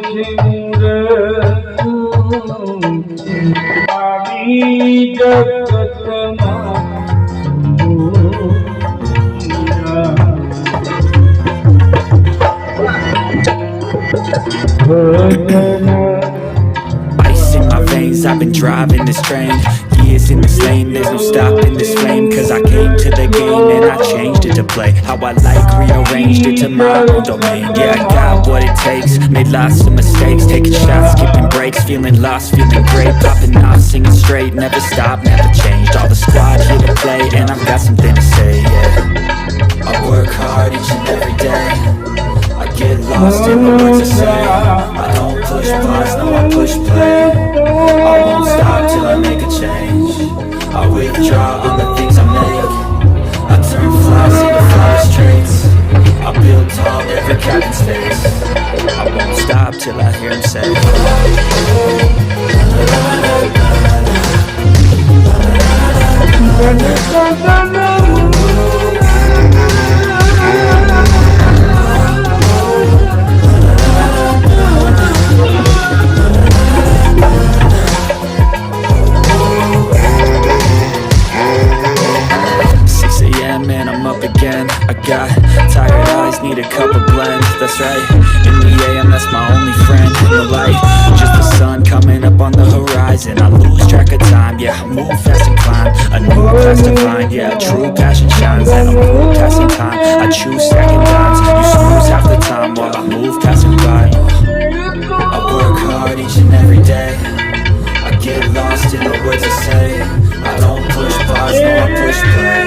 [SPEAKER 1] ચિંદ્ર આવી જગતમાં
[SPEAKER 12] Ice in my veins, I've been driving this train. Years in this lane, there's no stopping this flame. Cause I came to the game and I changed it to play how I like, rearranged it to my own domain. Yeah, I got what it takes, made lots of mistakes, taking shots, skipping breaks, feeling lost, feeling great, popping off, singing straight, never stopped, never changed. All the squad here to play and I've got something to say, yeah. I work hard each and every day, I get lost in the words I say. I don't push pause, no I push play. I won't stop till I make a change. I withdraw on the things I make. I turn flaws into flawless traits. I build tall, every cap in space. I won't stop till I hear him say. Man, I'm up again. I got tired eyes, need a cup of blend. That's right, in the AM, that's my only friend. In the light, just the sun coming up on the horizon. I lose track of time, yeah, I move fast and climb. A new path to find, yeah, a true passion shines. And I'm cool passing time, I choose stacking dimes. You snooze half the time while I move passing by. I work hard each and every day, I get lost in the words I say. I don't push pause, no I push play.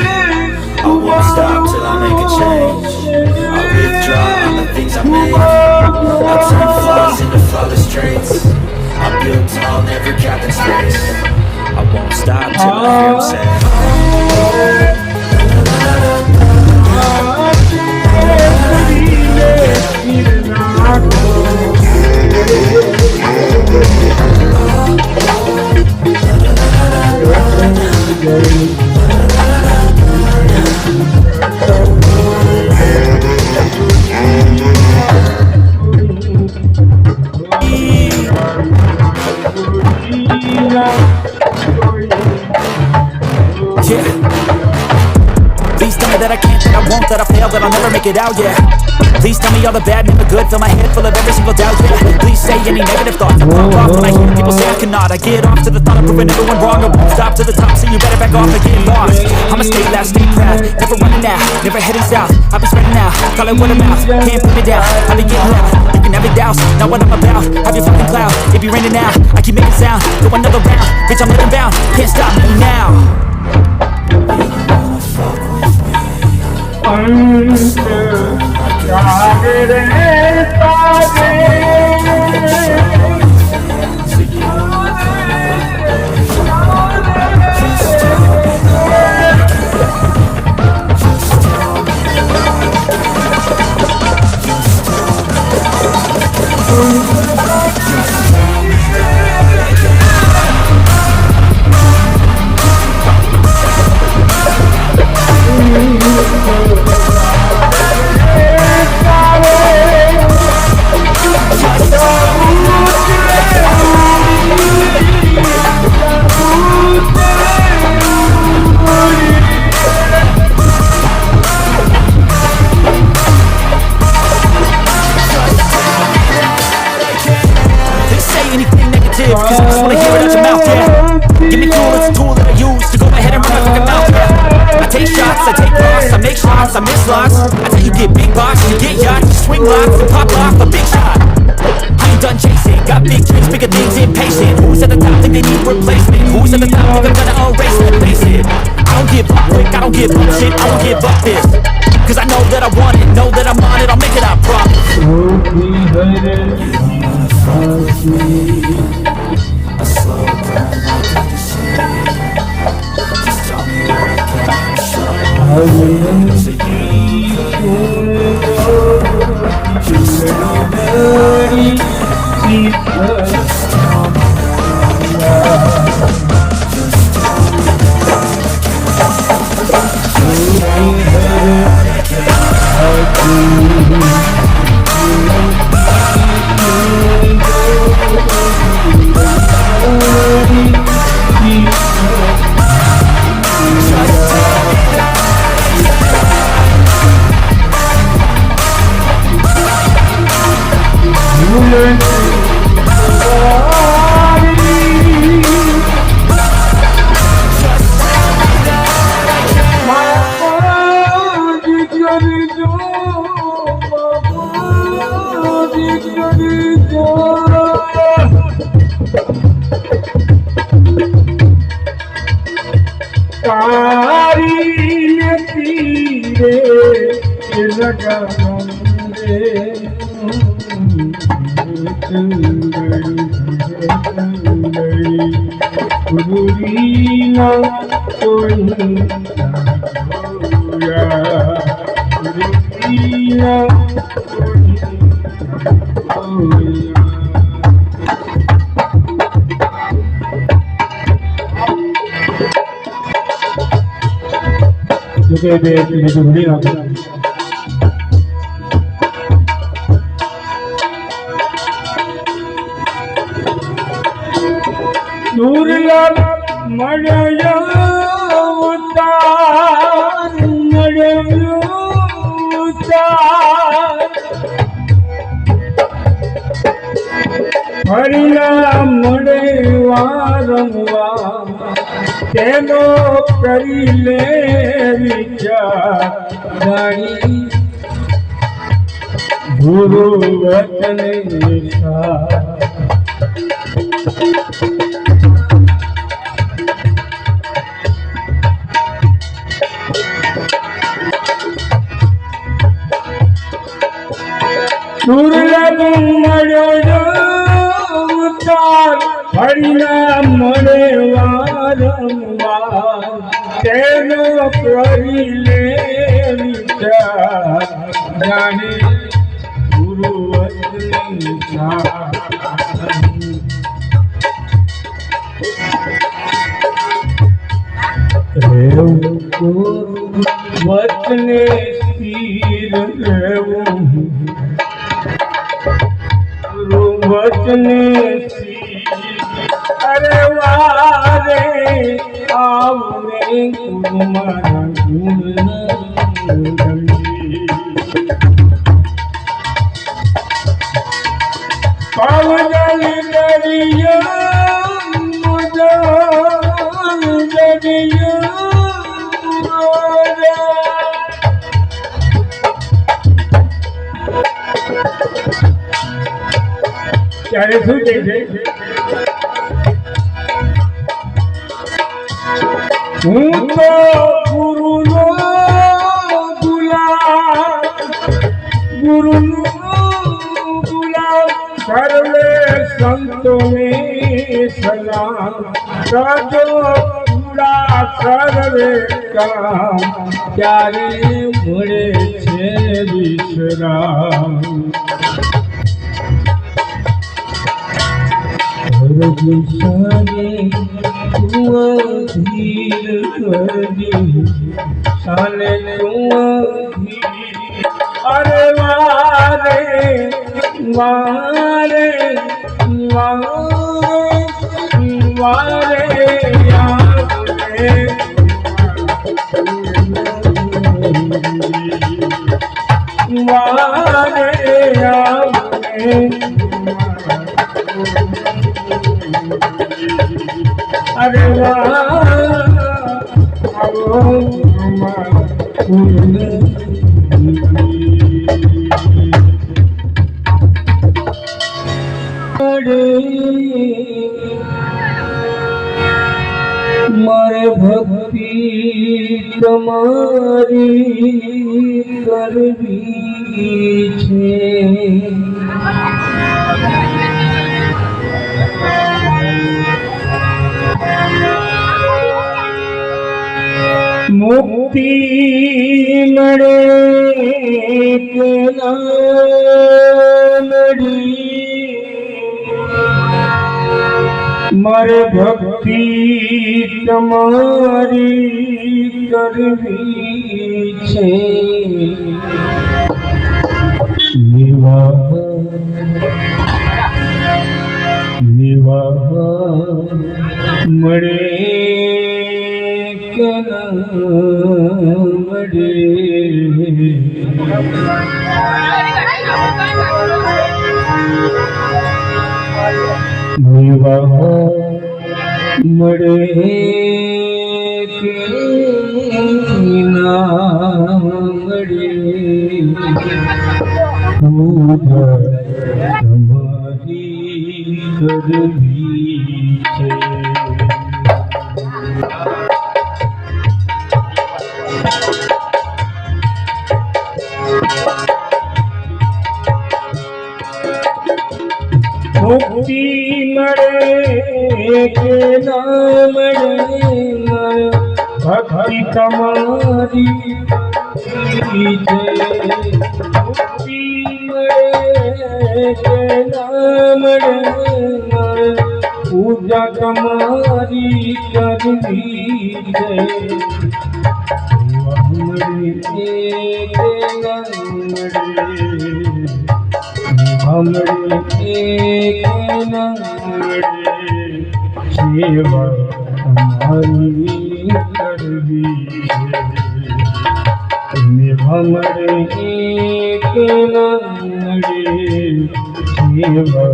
[SPEAKER 12] I won't stop till I make a change. I withdraw on the things I made. I turn flaws into flawless traits. I build tall, never cap in space. I won't stop till I hear him say. Please tell me that I can't, that I won't, that I fail, that I'll never make it out, yeah. Please tell me all the bad, never good, fill my head full of every single doubt, yeah. Please say any negative thoughts, I pop off when I hear people say I cannot. I get off to the thought of proving everyone wrong, I won't stop to the top, so you better back off and get lost. I'ma stay loud, stay proud, never running out, never heading south. I'll be spreading out, call it word of mouth, can't put me down, I'll be getting loud. You can have it douse, not what I'm about, have your fucking cloud. It be raining now, I keep making sound, go another round, bitch I'm living bound, can't stop me now. Cause I just wanna hear it out your mouth, yeah. Give me fuel, it's a tool that I use to go ahead and run my fucking mouth, yeah. I take shots, I take loss, I make shots, I miss lots. I tell you get big box, you get yachts, you swing lots, and pop off a big shot. I ain't done chasing, got big dreams, bigger things, impatient. Who's at the top think they need replacement? Who's at the top think I'm gonna erase that, face it. I don't give up quick, I don't give up shit, I don't give up this. Cause I know that I want it, know that I'm on it, I'll make it, I promise. A slow burn, I'll take the shit. Just tell me where I can show. So just tell me. Just tell me. Just tell me.
[SPEAKER 1] દુર્લભ મળ્યો ઉતાર મળ્યો ઉતાર ફરીના મળે વારંવાર તેનો કરી લે વિચાર જાણી ગુરુ વચને દુર્લભ મળ્યો ઉતાર ફરીના મળે વારંવાર તેનો કરી લે વિચાર જાણે ગુરુ વચને વચને સ્થિર રહેવું વચને અરે વારે આવને ગુરુ મારા ગુણ પાવજલ દરિયા મુજલ દરિયા ત્યારે શું કહે છે? હું તો ગુરુનો ગુલામ, ગુરુનો ગુલામ, સર્વે સંતોને સલામ, કરજો પૂરા સર્વે કામ, ત્યારે મળે છે વિશ્રામ. ધીર કરજી સાને અરે વારે વારે વારે અરે મારે ભક્તિ તમારી કરવી છે. મુક્તિ મળે કે ના મળી, મારે ભક્તિ તમારી કરવી છે. નિવાહ મળે કે ના મળે, એવા મળે કે ના મળે પૂજા તમારી કરવી છે. મુક્તિ મળે કે ના મળે ભક્તિ તમારી છે. મુક્તિ મળે કે ના મળે પૂજા તમારી કરવી છે. મળે કે ના મળે हमरे एक नंबरे सेवा हमारी करवी है. हमरे एक नंबरे सेवा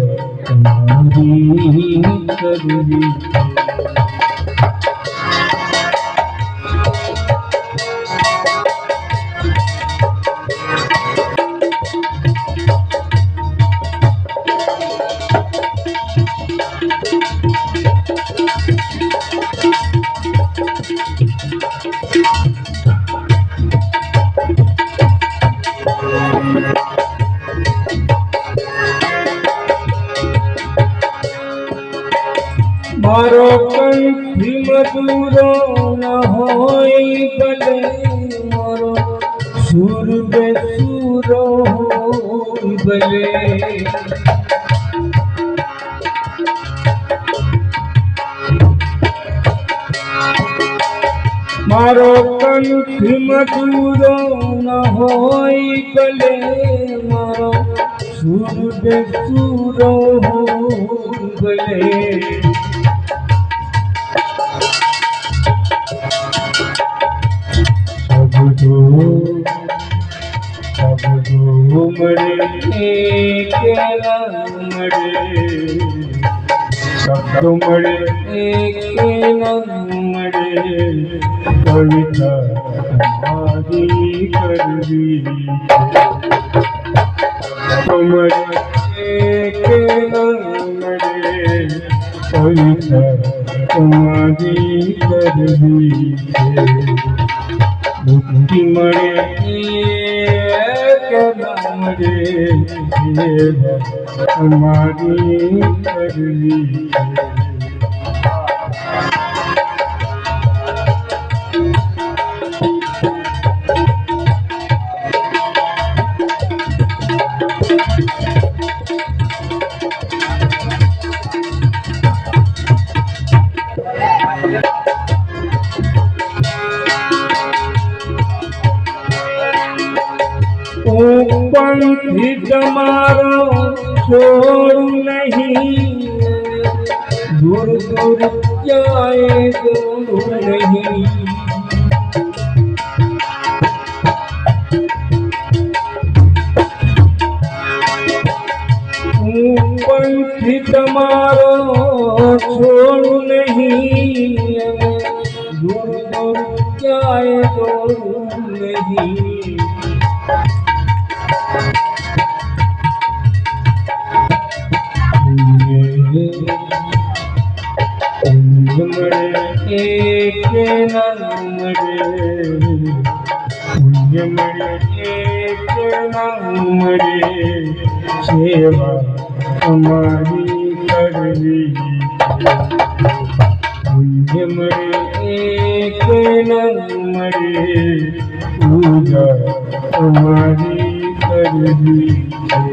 [SPEAKER 1] हमारी करवी है. मारो कंठी मधुरो न होई भले मारो सुर बेसुरो होई भले. मारो कंठी मधुरो न होई भले मारो सुर बेसुरो होई भले. सब मरे एक न मरे सब मरे एक न मरे कविता हमारी करवी सब मरे एक न मरे कविता हमारी करवी है. मुक्ति મળે કે ના મળે અમારી કરવી છે. पंथी તમારો છોડું નહીં દૂર દૂર ક્યાંય દૂર નહીં. पंथी તમારો છોડું નહીં દૂર દૂર ક્યાંય દૂર નહીં. મળે એક ના મળે પુણ્ય મળે એક ના મળે સેવા અમારી કરવી. પુણ્ય મળે એક ના મળે પૂજા અમારી કરવી છે.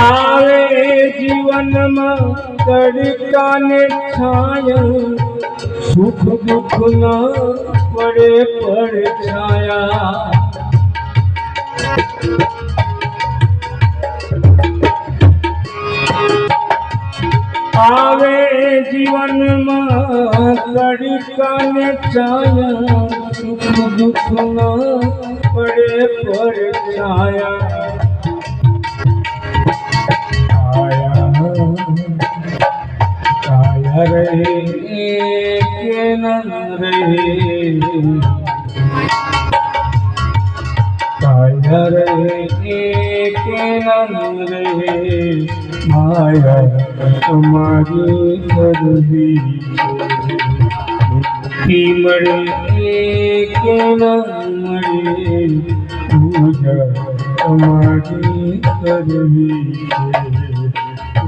[SPEAKER 1] આવે જીવનમાં કડ તડકાને છાયા સુખ દુઃખ ના પડે પડછાયા આવે જીવનમાં તડકાને છાયા સુખ દુઃખ ના પડે પડછાયા आया रहे के न रहे आया रहे के न रहे माया तुम्हारी करवी मुक्ति मरे के न मरे पूजा तुम्हारी करवी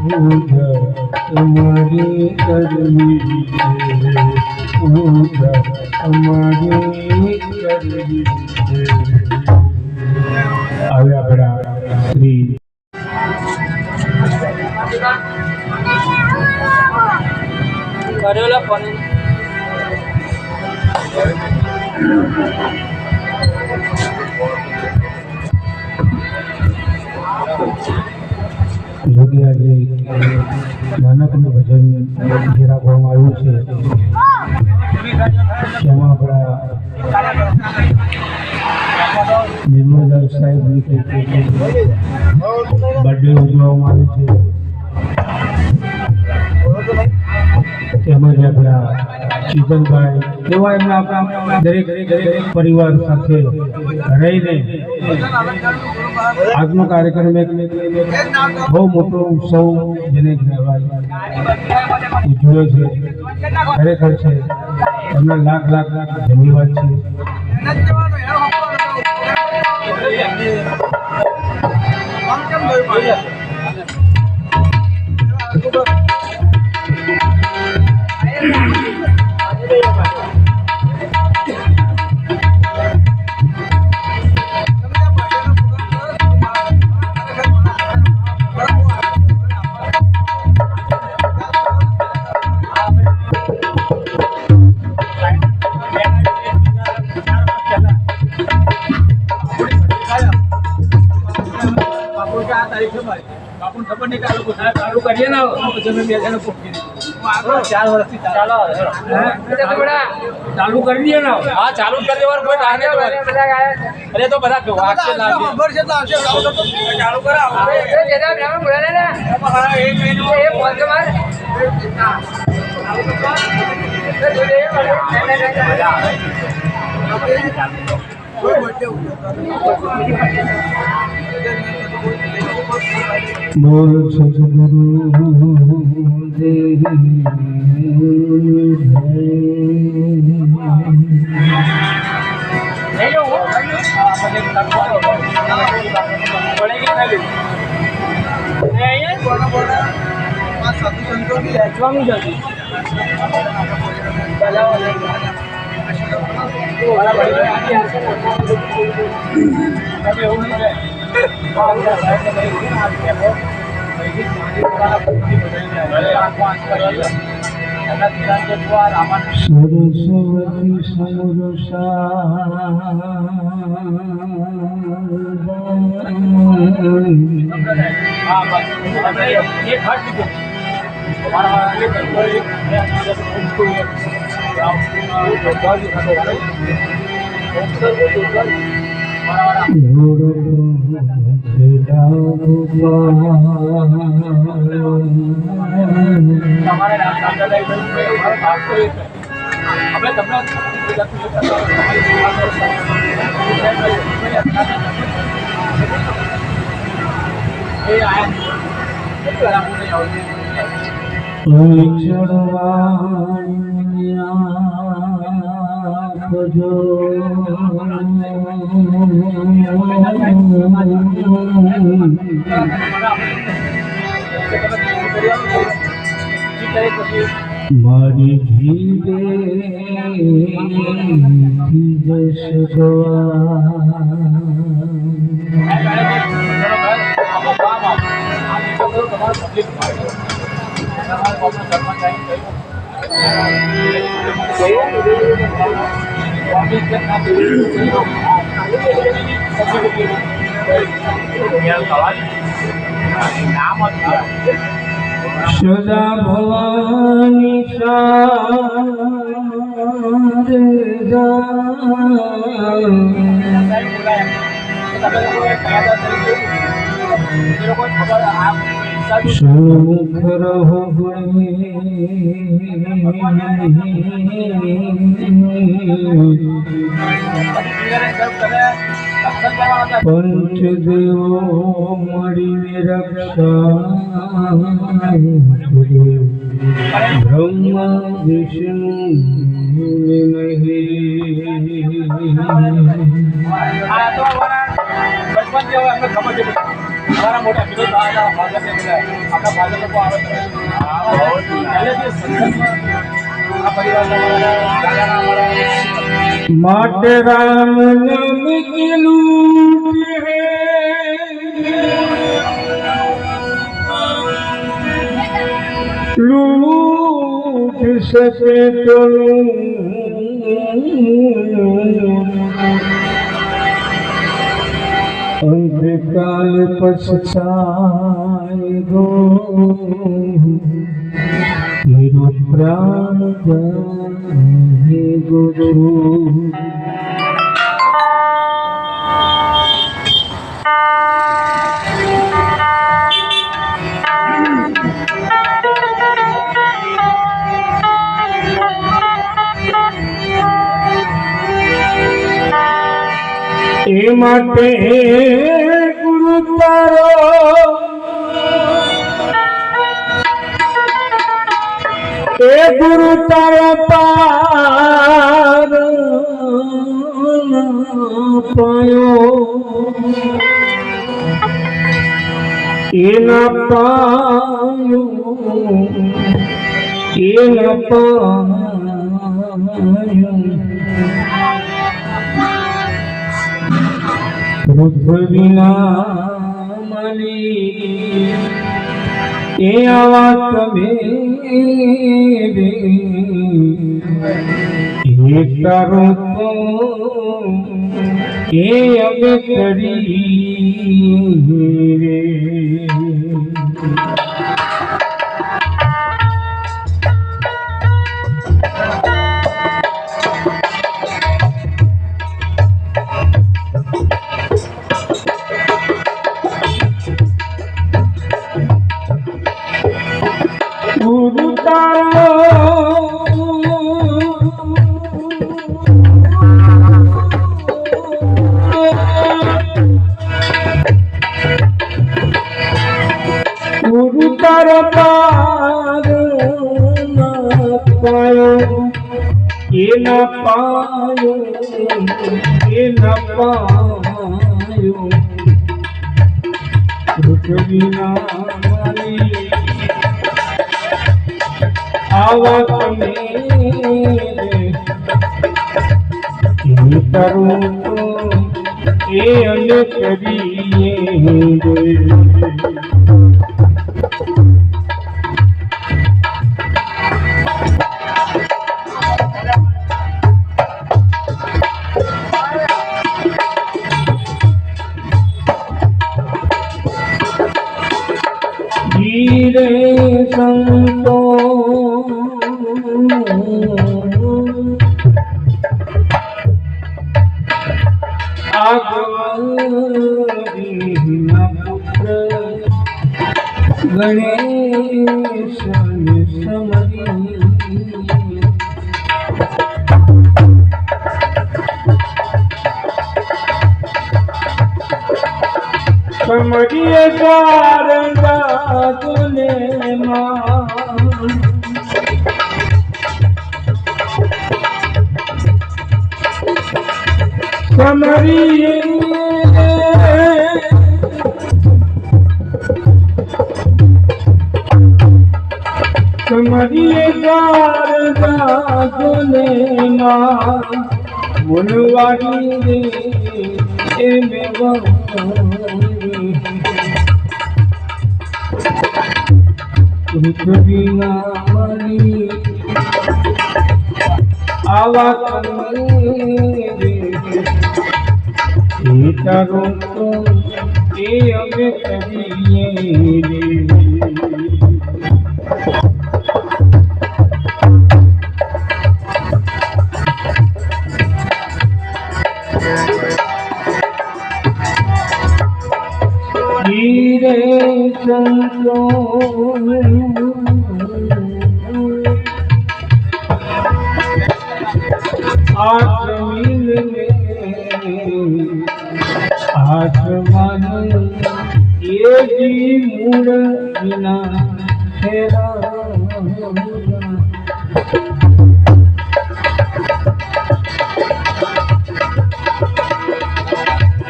[SPEAKER 1] पूजा तुम्हारी करवी पूजा तुम्हारी करवी આવ્યા આપણા શ્રી કરેલા પણ જોકે આજે નાનકનું ભજન જે રાખવામાં આવ્યું છે તેમાં આપણા નિર્મલદાસ સાહેબની બર્થડે ઉજવવામાં આવે છે તેમજ આપણા ચિંતનભાઈ એવા એમના આપણા દરેક પરિવાર સાથે રહીને આજનો કાર્યક્રમ એક બહુ મોટો ઉત્સવ જેને કહેવાય ઉજવે છે ખરેખર છે એમના લાખ લાખ ધન્યવાદ છે ચાલુ કરીએ ને ચાલુ કરી દઈએ ને હા ચાલુ કરી દેવાનું કોઈ અરે તો બધા ચાલુ કરાવો बोल सतगुरु देव सरस्वती समरसा मारी धीरे जस સદા ભવાની સુખ રહો પંચદેવો મળીને રક્ષા બ્રહ્મા વિષ્ણુ માટે રામ નામ की लूट है लूट सके तो अंतकाल पछताएगो मेरो प्राण जाएगो એ માટે ગુરુ તારો એ ગુરુ તારો પાર પાયો એના પાયો એના પાયો પૃથ્વીના માલી એ આવા તમે એ તારો તો એ અમે કરી રે ગુરુ તારો ગુરુ તારો પાર ના પાયો એના પાયો એના પાયો પૃથ્વીના માલી આવા તમે તારું એ અને કરીએ ધીરે સંતો આગવાદીના પુત્ર ગણેશને સમરી સમરીએ શારદા તુને માં સમરીએ સમરીએ શારદા તુને માં મુનવાડી રે એ મેં પૃથ્વીના મારી આવા તમે એ તારો તો એ અમે કરીએ રે. હીરે ચંદ્રો आसमान ये जी मूड बिना तेरा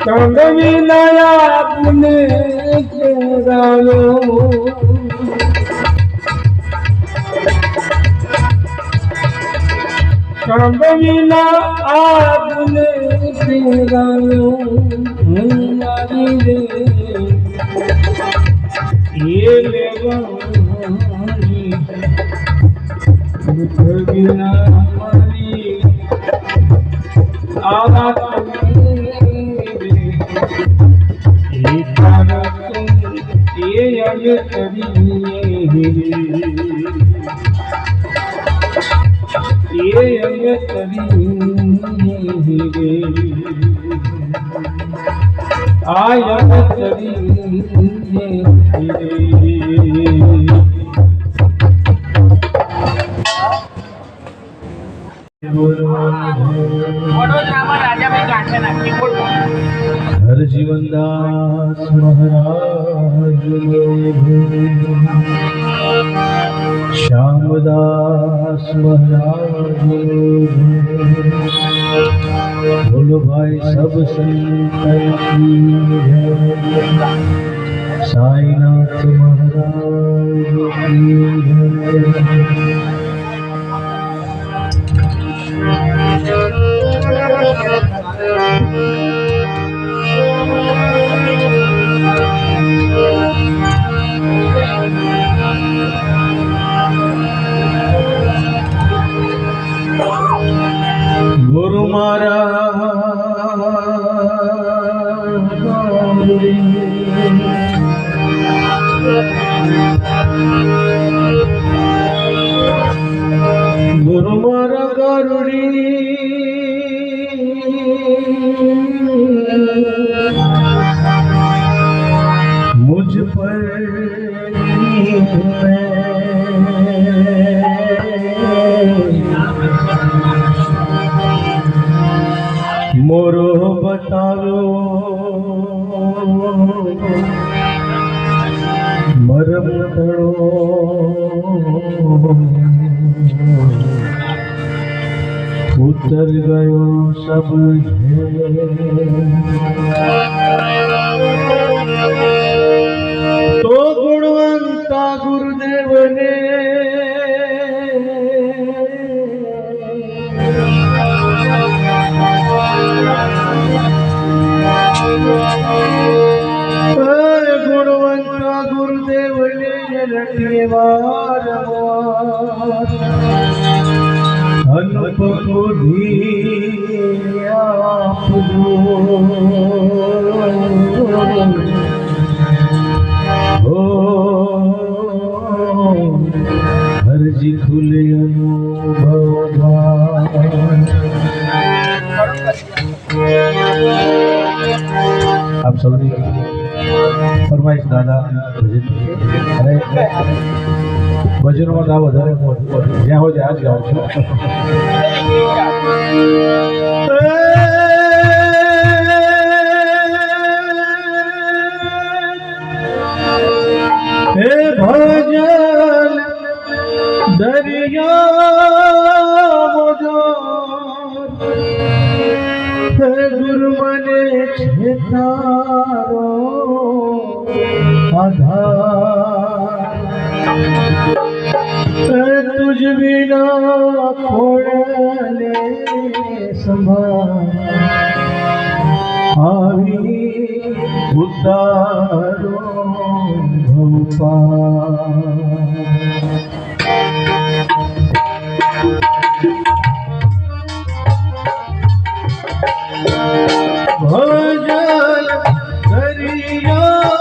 [SPEAKER 1] कंग विनाया पुने तेरालो कंग विना आपने तेरालो रे ये लेवानी पृथ्वीना हमारी आवा ये तारा तुम ये हमें करिए ये हमें करिए आया हर जीवनदास महाराज श्यामदास महाराज बोलो भाई सब संतन की जय। साईनाथ महाराज की गुरु मारा गरुड़ी मुझ पर मोरो बताओ मरम करो उतर गयो सब तो गुणवंता गुरुदेव ने गुणवंता गुरुदेव ने रटिए वार अनुपम आप हो हर जी खुले अनुभव आप सबने फरमाइश दादा ભજનમાં ગાવ વધારે જ્યાં હોય ત્યાં જ ગાઉં છું. હે ભજન દરિયા મોજો હે ગુરુ મને છે તારો आधार तुझ बिना खोड़ले संभाल આવી ઉતારો ભજન કરિયા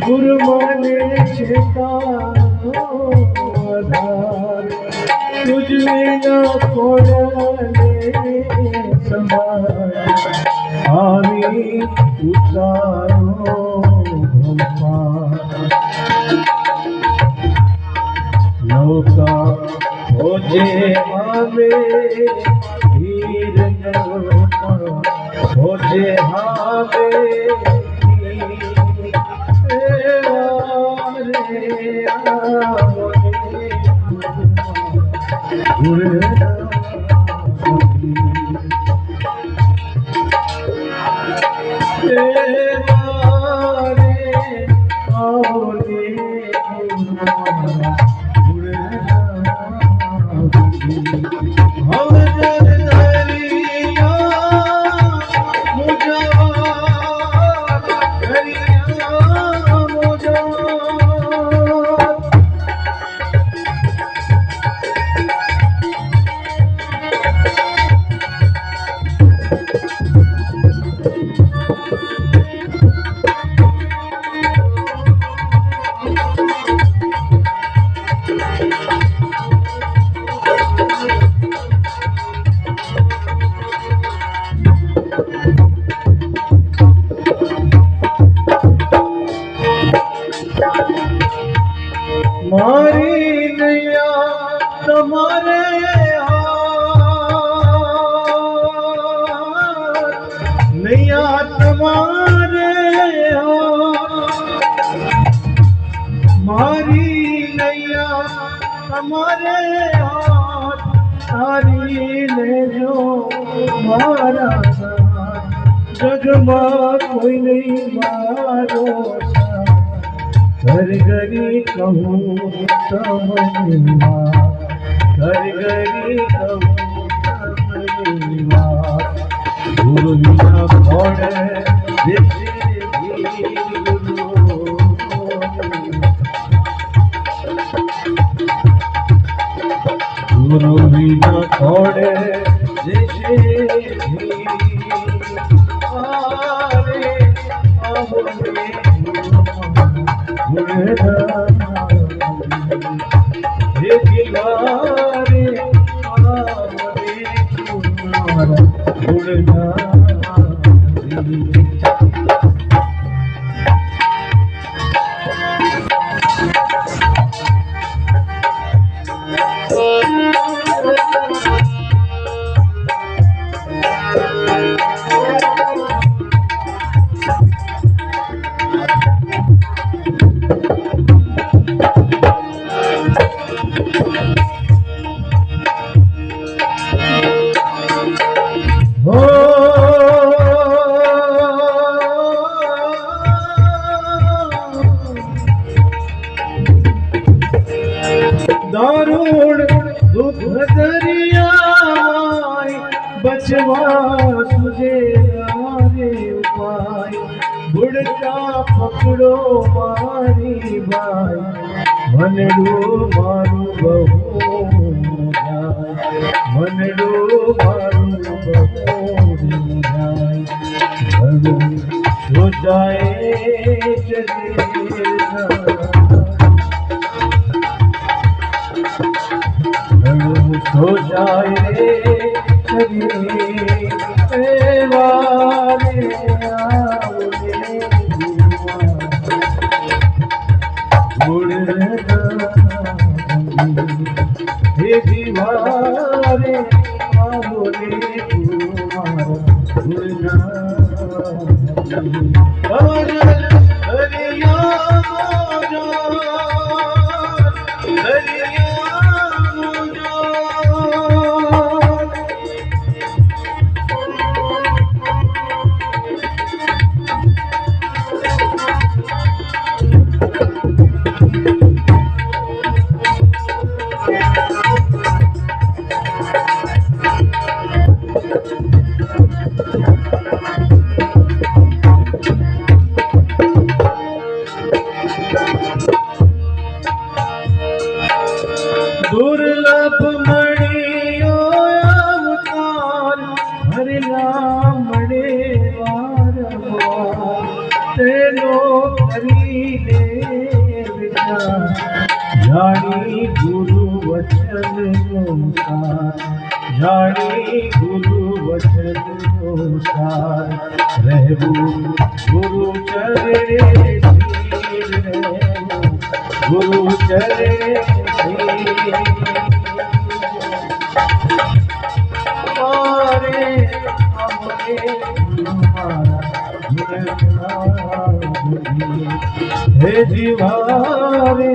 [SPEAKER 1] ગુરુ મને ચેતાનો આધાર તુજ વિના કોડલે સમાય આવી ઉતારો નૌકા હોજે આવે વીર નૌકા હોજે આવે મારી નૈયા તમારે નૈયા તમારે મારી નૈયા તમારે તારી લેજો મારા જગમાં કોઈ નહીં મારો ઘર ઘરી કહું સમજવા ઘર ઘરી કહું સમજવા ગુરુ વિના કોણ ગુરુ વિના કોણ દેશે દારૂણ દુઃખ દરિયાય બચવા સુજે રે ઉપાય બુડકા પકડો મારી ભાઈ મનડું મારું બહુ જાય મનડું મારું બહુ જાય ભગું સોચાય તો જાય વારે હે દીવારે આવો રે दुर्लभ मणियो अवतार हरिनाम मणे वारंवार तेनो करीने विचार जानी गुरु वचन अनुसार जानी गुरु वचन अनुसार रहबू गुरु चरे धीर रहबू गुरु चरे मारे हमने हे जीवारे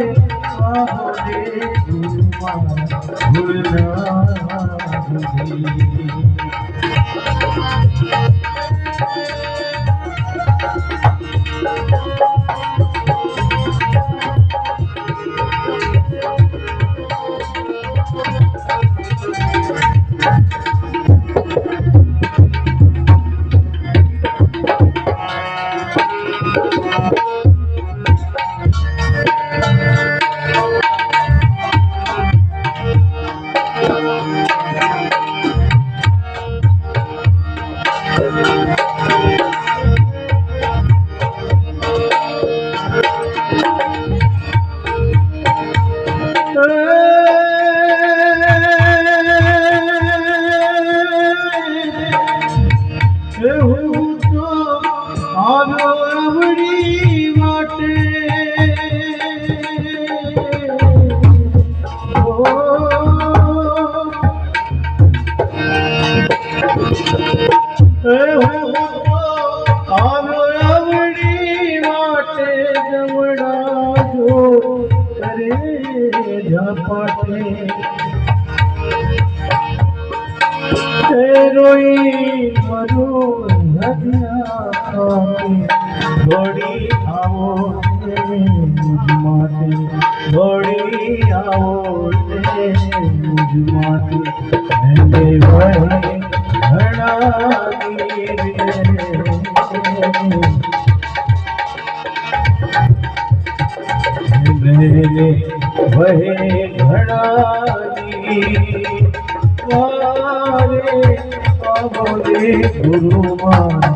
[SPEAKER 1] हमने भूलना दौड़ी आओ मुझ माते दौड़ी आओ मुझ माते मैंने वही घड़ा मैंने वही घड़ा बोले गुरु मान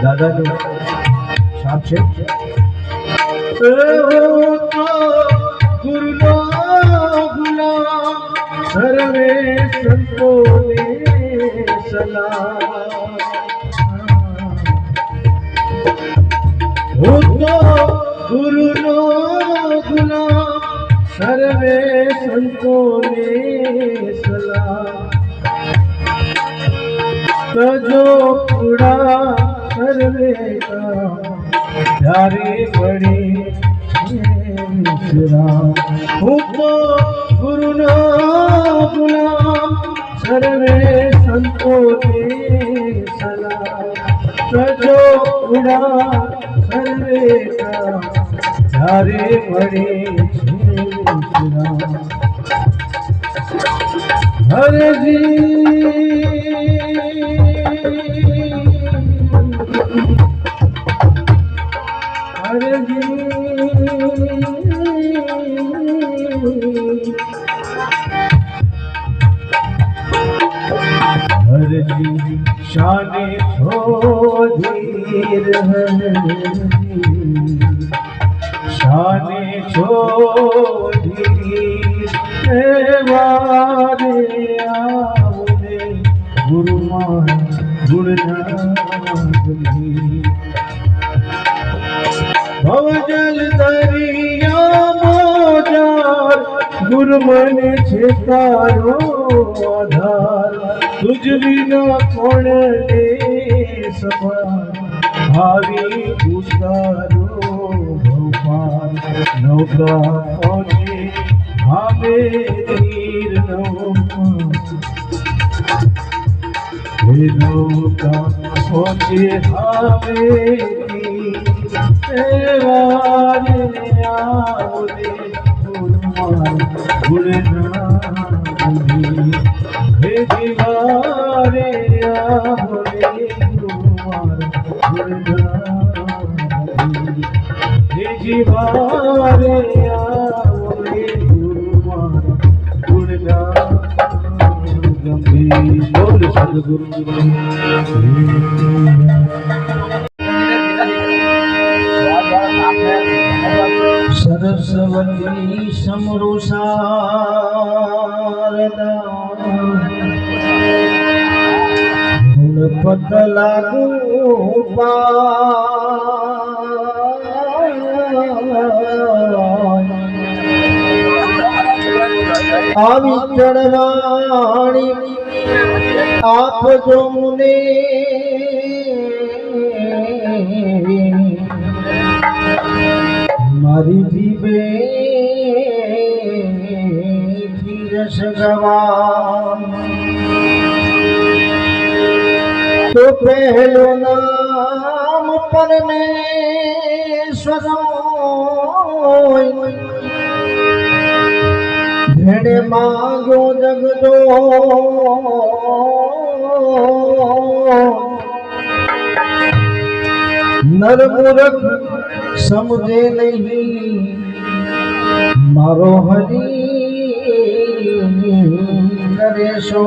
[SPEAKER 1] दादा जो साहब से गुरु गुलाम सर्वे संतों ने सलाम गुरु गुलाम सर्वे संतों ने सलाम तजो उड़ा सर्वे का प्यारे बड़े गुरु गुलाम सर्वे संतों ने सलाम तजो उड़ा सर्वे का प्यारे बड़े हर जी शाने छोड़ी વીર શાને છોડી વારે આવને ગુરુમાં ગુણનાગની ભવજલ દરિયા મોજાર ગુરુમને છે તારો આધાર તુજ વિના કોણ લે સવાર આવી ઉતારો ભવપાર નૌકા પહોંચે આવે તીર નૌકા પહોંચે આવે વારે આવરે ગુણનાગની હે જીવારે આવરે ગુણનાગની હે જીવારે આવરે ગુણનાગની બોલ સદગુરુ સરસ્વતી સમરૂ શારદા ગુણપત લાગુ આવી ચડવાણી આપજો મુને મારી જીવે રસ ગવા તો પહેલું નામ પરમેશ્વર જેણે માંગ્યો જગદો નરમૂરખ સમજે નહીં મારો હરી નરેશો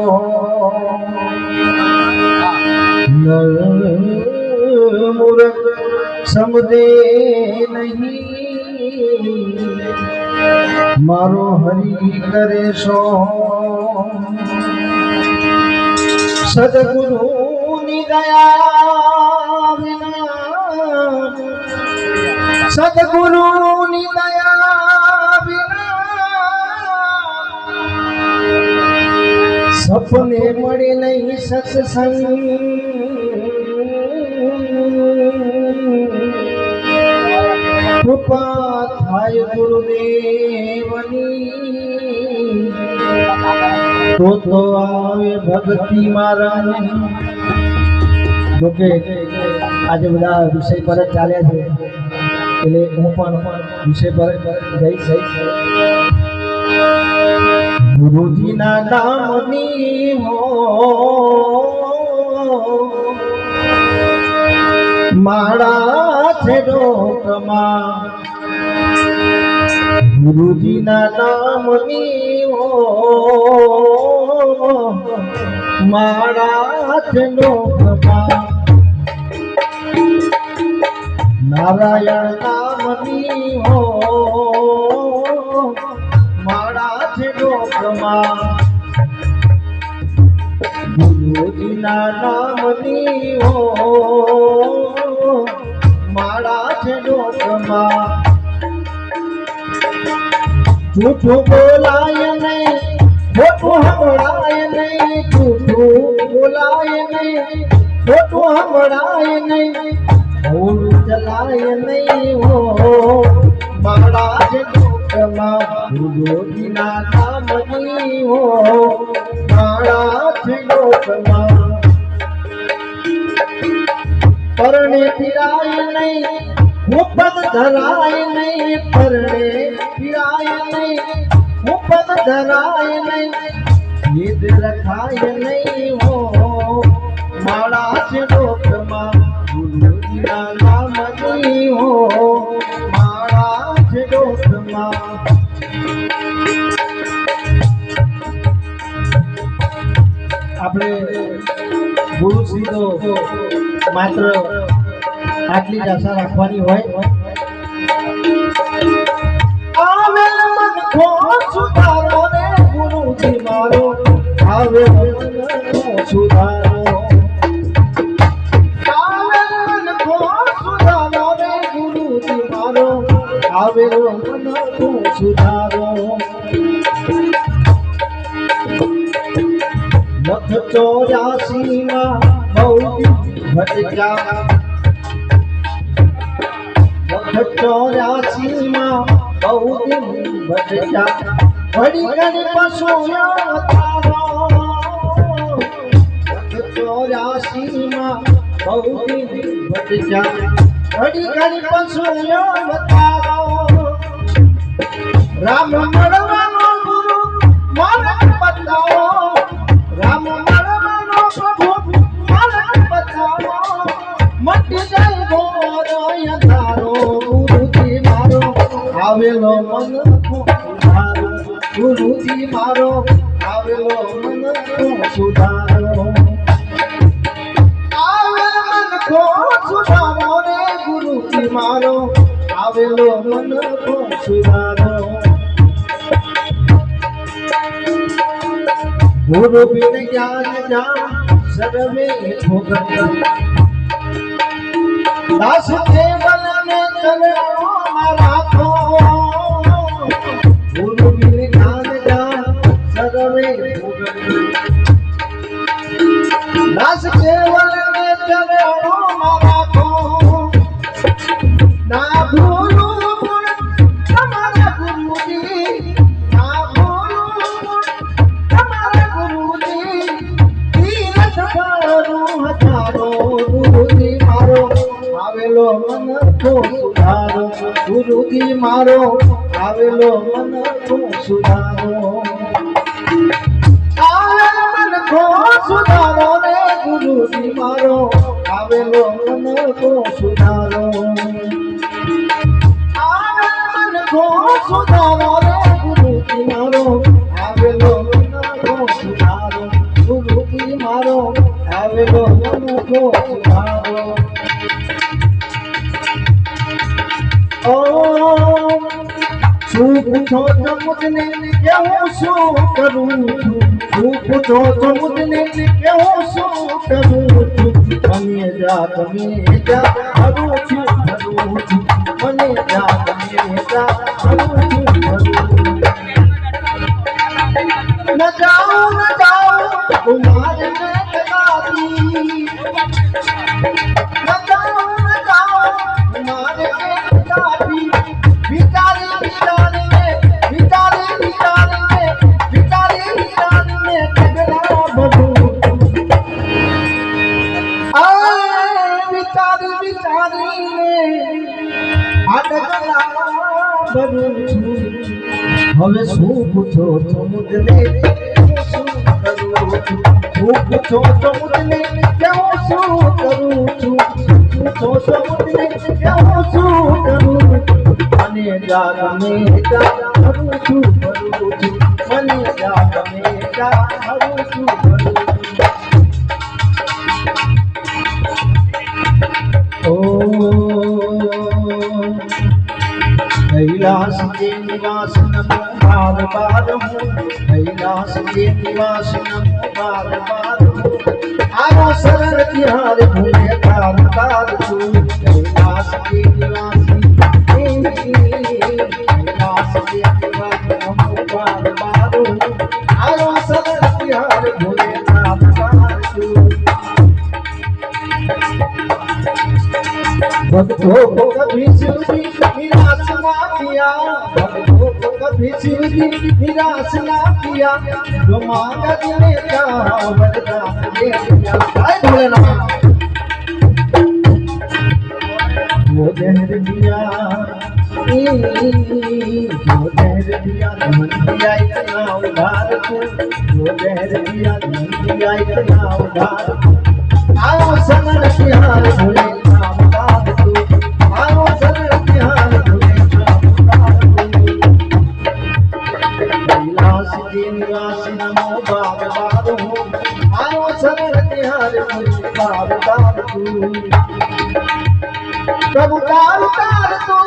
[SPEAKER 1] નરમૂરખ સમજે નહીં મારો હરી કરેશો સદગુરુની દયા વિના સદગુરુની દયા વિના સપને મળે નહીં સત્સંગ કૃપા થાય ગુરુદેવની તો આવે ભક્તિ મારા જોકે આજે બધા વિષય પર જ ચાલ્યા છે એટલે હું પણ વિષય પર જઈશ ગુરુજીના નામની હો માળા છે ડોકમાં ગુરુજીના નામની હો માળા છે ડોકમાં નારાયણ નામની હો માળા છે ડોકમાં ગુરુજીના નામની હો માળા છે ડોકમાં જૂઠું બોલાય નહીં ખોટું સંભળાય નહીં જૂઠું બોલાય નહીં ખોટું સંભળાય નહીં ભૂલ ચલાય નહીં હો માળા છે ડોકમાં ગુરુજીના નામની હો માળા છે ડોકમાં પરણે પીરાય નહીં ઉપદ ધરાય નહીં પરણે પીરાય નહીં ઉપદ ધરાય નહીં ઈદ રખાય નહીં હો માળા છે ડોકમાં ગુરુજીના નામની હો માળા છે ડોકમાં આપણે ગુરુ સીધો માત્ર
[SPEAKER 6] આટલી જ આશા રાખવાની હોય.
[SPEAKER 1] આવે મન કો સુધારો રે ગુરુજી મારો, આવે મન કો સુધારો, આવે મન કો સુધારો રે ગુરુજી મારો, આવે મન કો સુધારો. લખ 84 માં બહુ ભટક્યા, લખ 84 માં બહુ ભટક્યા, ઘડી ઘડી પશુઓ તારો, લખ 84 માં બહુ ભટક્યા, ઘડી ઘડી પશુઓ તારો. રામ મળવાનો ગુરુ માર્ગ બતાવો, રામ મળવાનો પ્રભુ માર્ગ બતાવો, મટી જાય ગોરો તારો ગુરુજી મારો, આવેલો મન કો સુધારો, ગુરુજી મારો, આવેલો મન કો સુધારો, આવે મન કો સુધારો રે ગુરુજી મારો, આવેલો મન કો સુધારો. ગુરુ બિન જ્ઞાન જાન સર્વે ભોગવ્યા, દાસ કેવલ ને ચરણોમાં રાખો, ગુરુ બિન જ્ઞાન જાન સર્વે ભોગવ્યા, દાસ કેવલ ને ચરણોમાં રાખો, ના ભૂલું ગુણ તમારા ગુરુજી, ના ભૂલું ગુણ તમારા ગુરુજી, તીરથ કરું હજારો ગુરુજી મારો, આવેલો મન કો સુધારો, ગુરુજી મારો, આવેલો મન કો સુધારો, આવેલો મન કો સુધારો રે ગુરુજી મારો, આવેલો મન કો સુધારો, આવેલો મન કો સુધારો રે ગુરુજી મારો, આવેલો મન કો સુધારો, ગુરુજી મારો, આવેલો મન કો સુધારો. શું પૂછો છો મુજને કેવું શું કરું છું, શું પૂછો છો મુજને કેવું શું કરું છું, મને જા તમે જા કરું છું, કરું છું, મને જા તમે જા કરું છું, કરું છું. ન જાઉં तुम्हारे में दादी, न जाऊं तुम्हारे में दादी, भिखारी भिखारी में कगला बबू, आए भिखारी में आगला बबू. હવે શું પૂછો છો મુજને શું કરું છું, શું પૂછો છો મુજને કેવું શું કરું છું, પૂછો છો મુજને કેવું શું કરું, મને જા ગમે જા કરું છું, કરું છું, મને જા ગમે જા કરું છું, કરું છું. कैलाश के निवास नमो बार बार हूँ, कैलाश के निवास नमो बार बार हूँ, आरो शरण तिहार भूले तार तार तू, कैलाश के निवासी कैलाश के निवास नमो बार बार हूँ, आरो शरण तिहार भूले तार तार तू. भक्तों को कभी शिवजी निराश ना किया, भक्तों को कभी शिवजी निराश ना किया, जो मांगा दिले का वरदान दे दिया. जय भोलेनाथ. वो जहर दिया, जो जहर दिया मन दिया इतना उधार तू, जो जहर दिया मन दिया इतना उधार तू, आओ शरण तिहार भोले निवासी नमो बार बार हूँ, आओ शरण तिहार बार बार तू. कब उतार उतार तू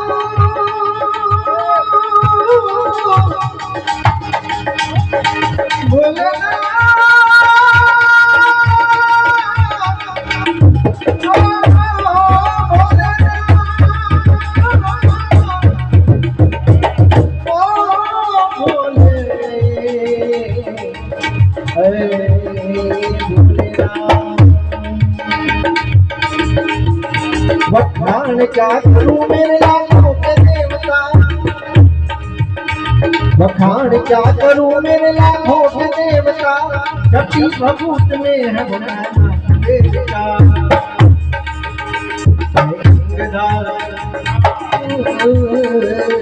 [SPEAKER 1] वखान क्या करूं मेरे लाखों के देवता, वखान क्या करूं मेरे लाखों के देवता, कभी भभूत में है बनाना देवता।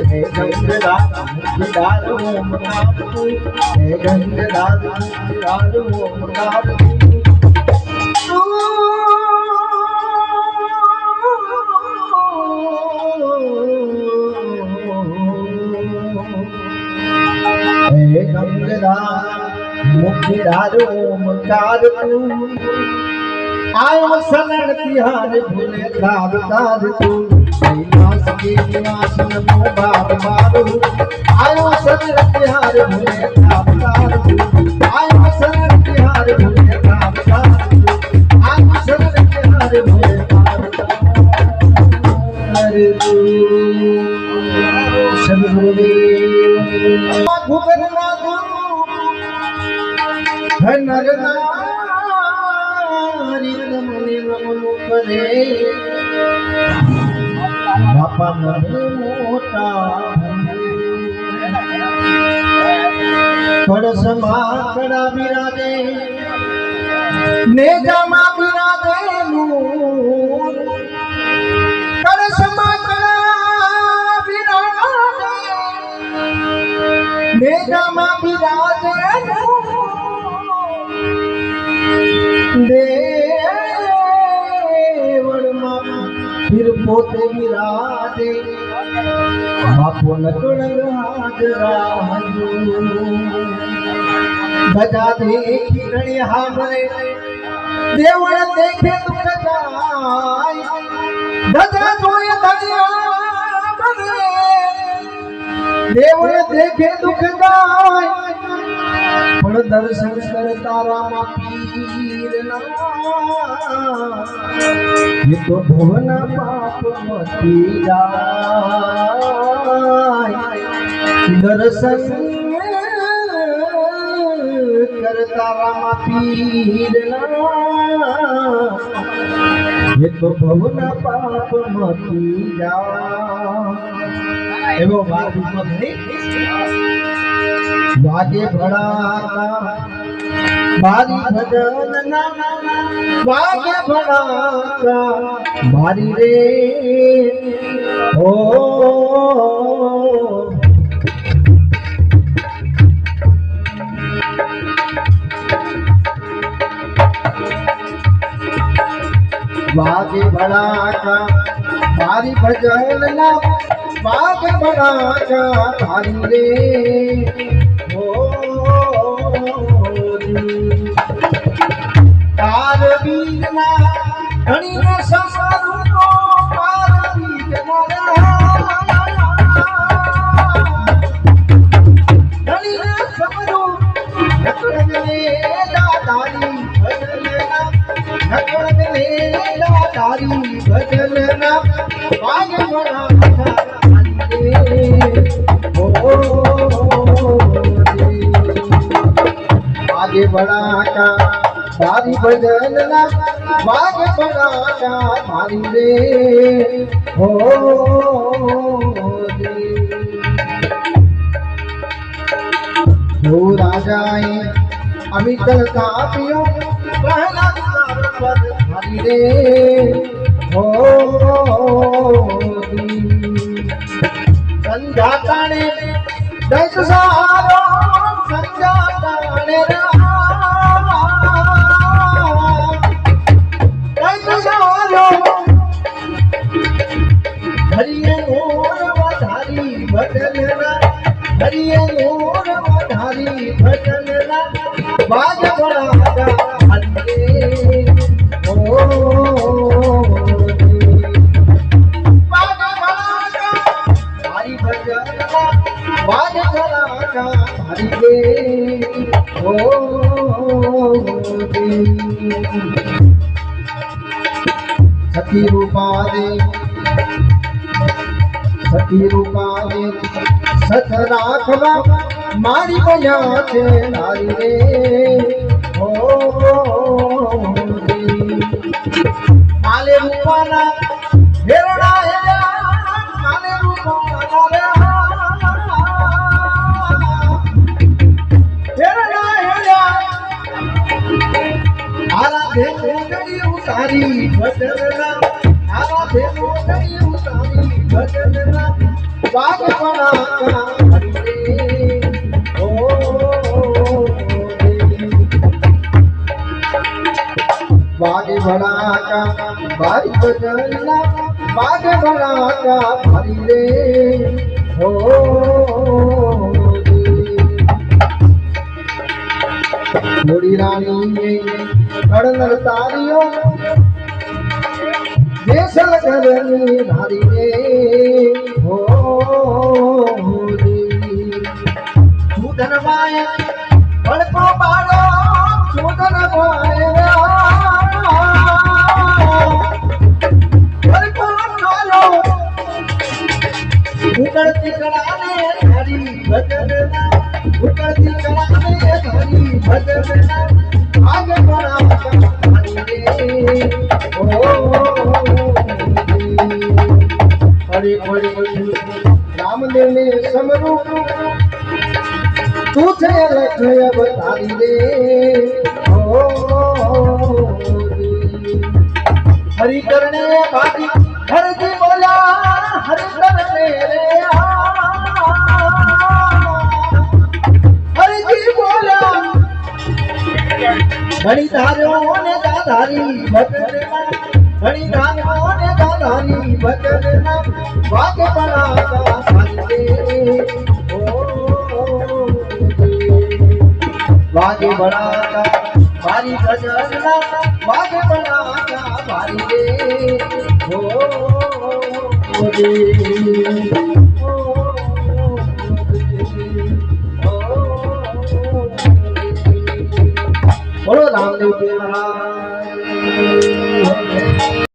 [SPEAKER 1] हे गंगदार मुखीदार ओम कापू, हे गंगदार मुखीदार ओम कापू। हे गंगदार मुखीदार ओमकार तू, आयो शरण तिहार भूले तार तार तू, कैलाश के निवास नमो बार बार, आयो शरण तिहार भूले तार तार तू, आयो शरण तिहार भूले तार तार तू, आयो शरण तिहार भूले तार तार तू। सद्गुरुदेव भुवननाथ नर नारी रमणे रमणु करे, बापा મને મોટા કળશમાં કડા બિરાજે, નેજામાં બિરાજે નૂર, કળશમાં કડા બિરાજે, નેજામાં બિરાજે દેવળમાં ફિર પોતે વિરાજે, બાપો નકળ રાજરાજુ, ધજા દેખી રણી હામરે, દેવળ દેખે દુઃખ જાય, ધજા જોય ધન્યા બને, દેવળ દેખે દુઃખ જાય, પણ દર્શન કરતા રામા પીરના, ये तो भुवन पाप मती जाय, दर्शन करता रामा पीरना, ये तो भुवन पाप मती जाय। एवं वागे भड़ाका बारी भजन ना, वागे भड़ाका बारी रे ओ, वागे भड़ाका बारी भजन ना, वागे भड़ाका बारी रे ओ, पार बीजना घणी ने संसारू को, पार बीजना घणी ने समरू, नकड़ने दातारी भजनना, नकड़ने दातारी भजनना, आगे बढ़ा आगे बढ़ा का भारी भजन ना, आगे बढ़ा का भारी रे हो राजाए अमितल कापियो कहना पर भारी रे हो, संजाता ने दस सारो संजाता ने हरिये मोर वधारी भजनना, हरिये मोर वधारी भजनना, बाज बड़ा हरिये ओ, રૂપા દે સતી રૂપા દે સત રાખવા મારી બન્યા છે નારી રે ઓ કાલે રૂપાના હેરણા હેરા કાલે રૂપાના હેરણા હેરા આલા ભેગો ગઈ ઉતારી ભજનના આલા ભેગો ગઈ ઉતારી ભજનના વાગ પડા ઓ वागे भड़ाका भारी बजना वागे भड़ाका भारी रे हो मोड़ी रानी में कड़नर तारियो देसल करनी नारी रे हो सूदन माया बड़को बाड़ो सूदन माया उकड़ती कड़ाने हरी भजनना उकड़ती कड़ाने हरी भजनना आगे बढ़ा हरी रे ओ हरे हरे रामदेव ने समरू तू थे लख अब तारी रे ओ हरि करने भागी हर जी बोला हरि करने रे हरि जी बोला घड़ी धारियों ने दाधारी भजनना घड़ी धारियों ने दाधारी भजनना वागे बड़ा का हरि ओ वागे बड़ा का भारी भजनना वागे बड़ा का भारी रे हो बोलो रामदेव के महाराज।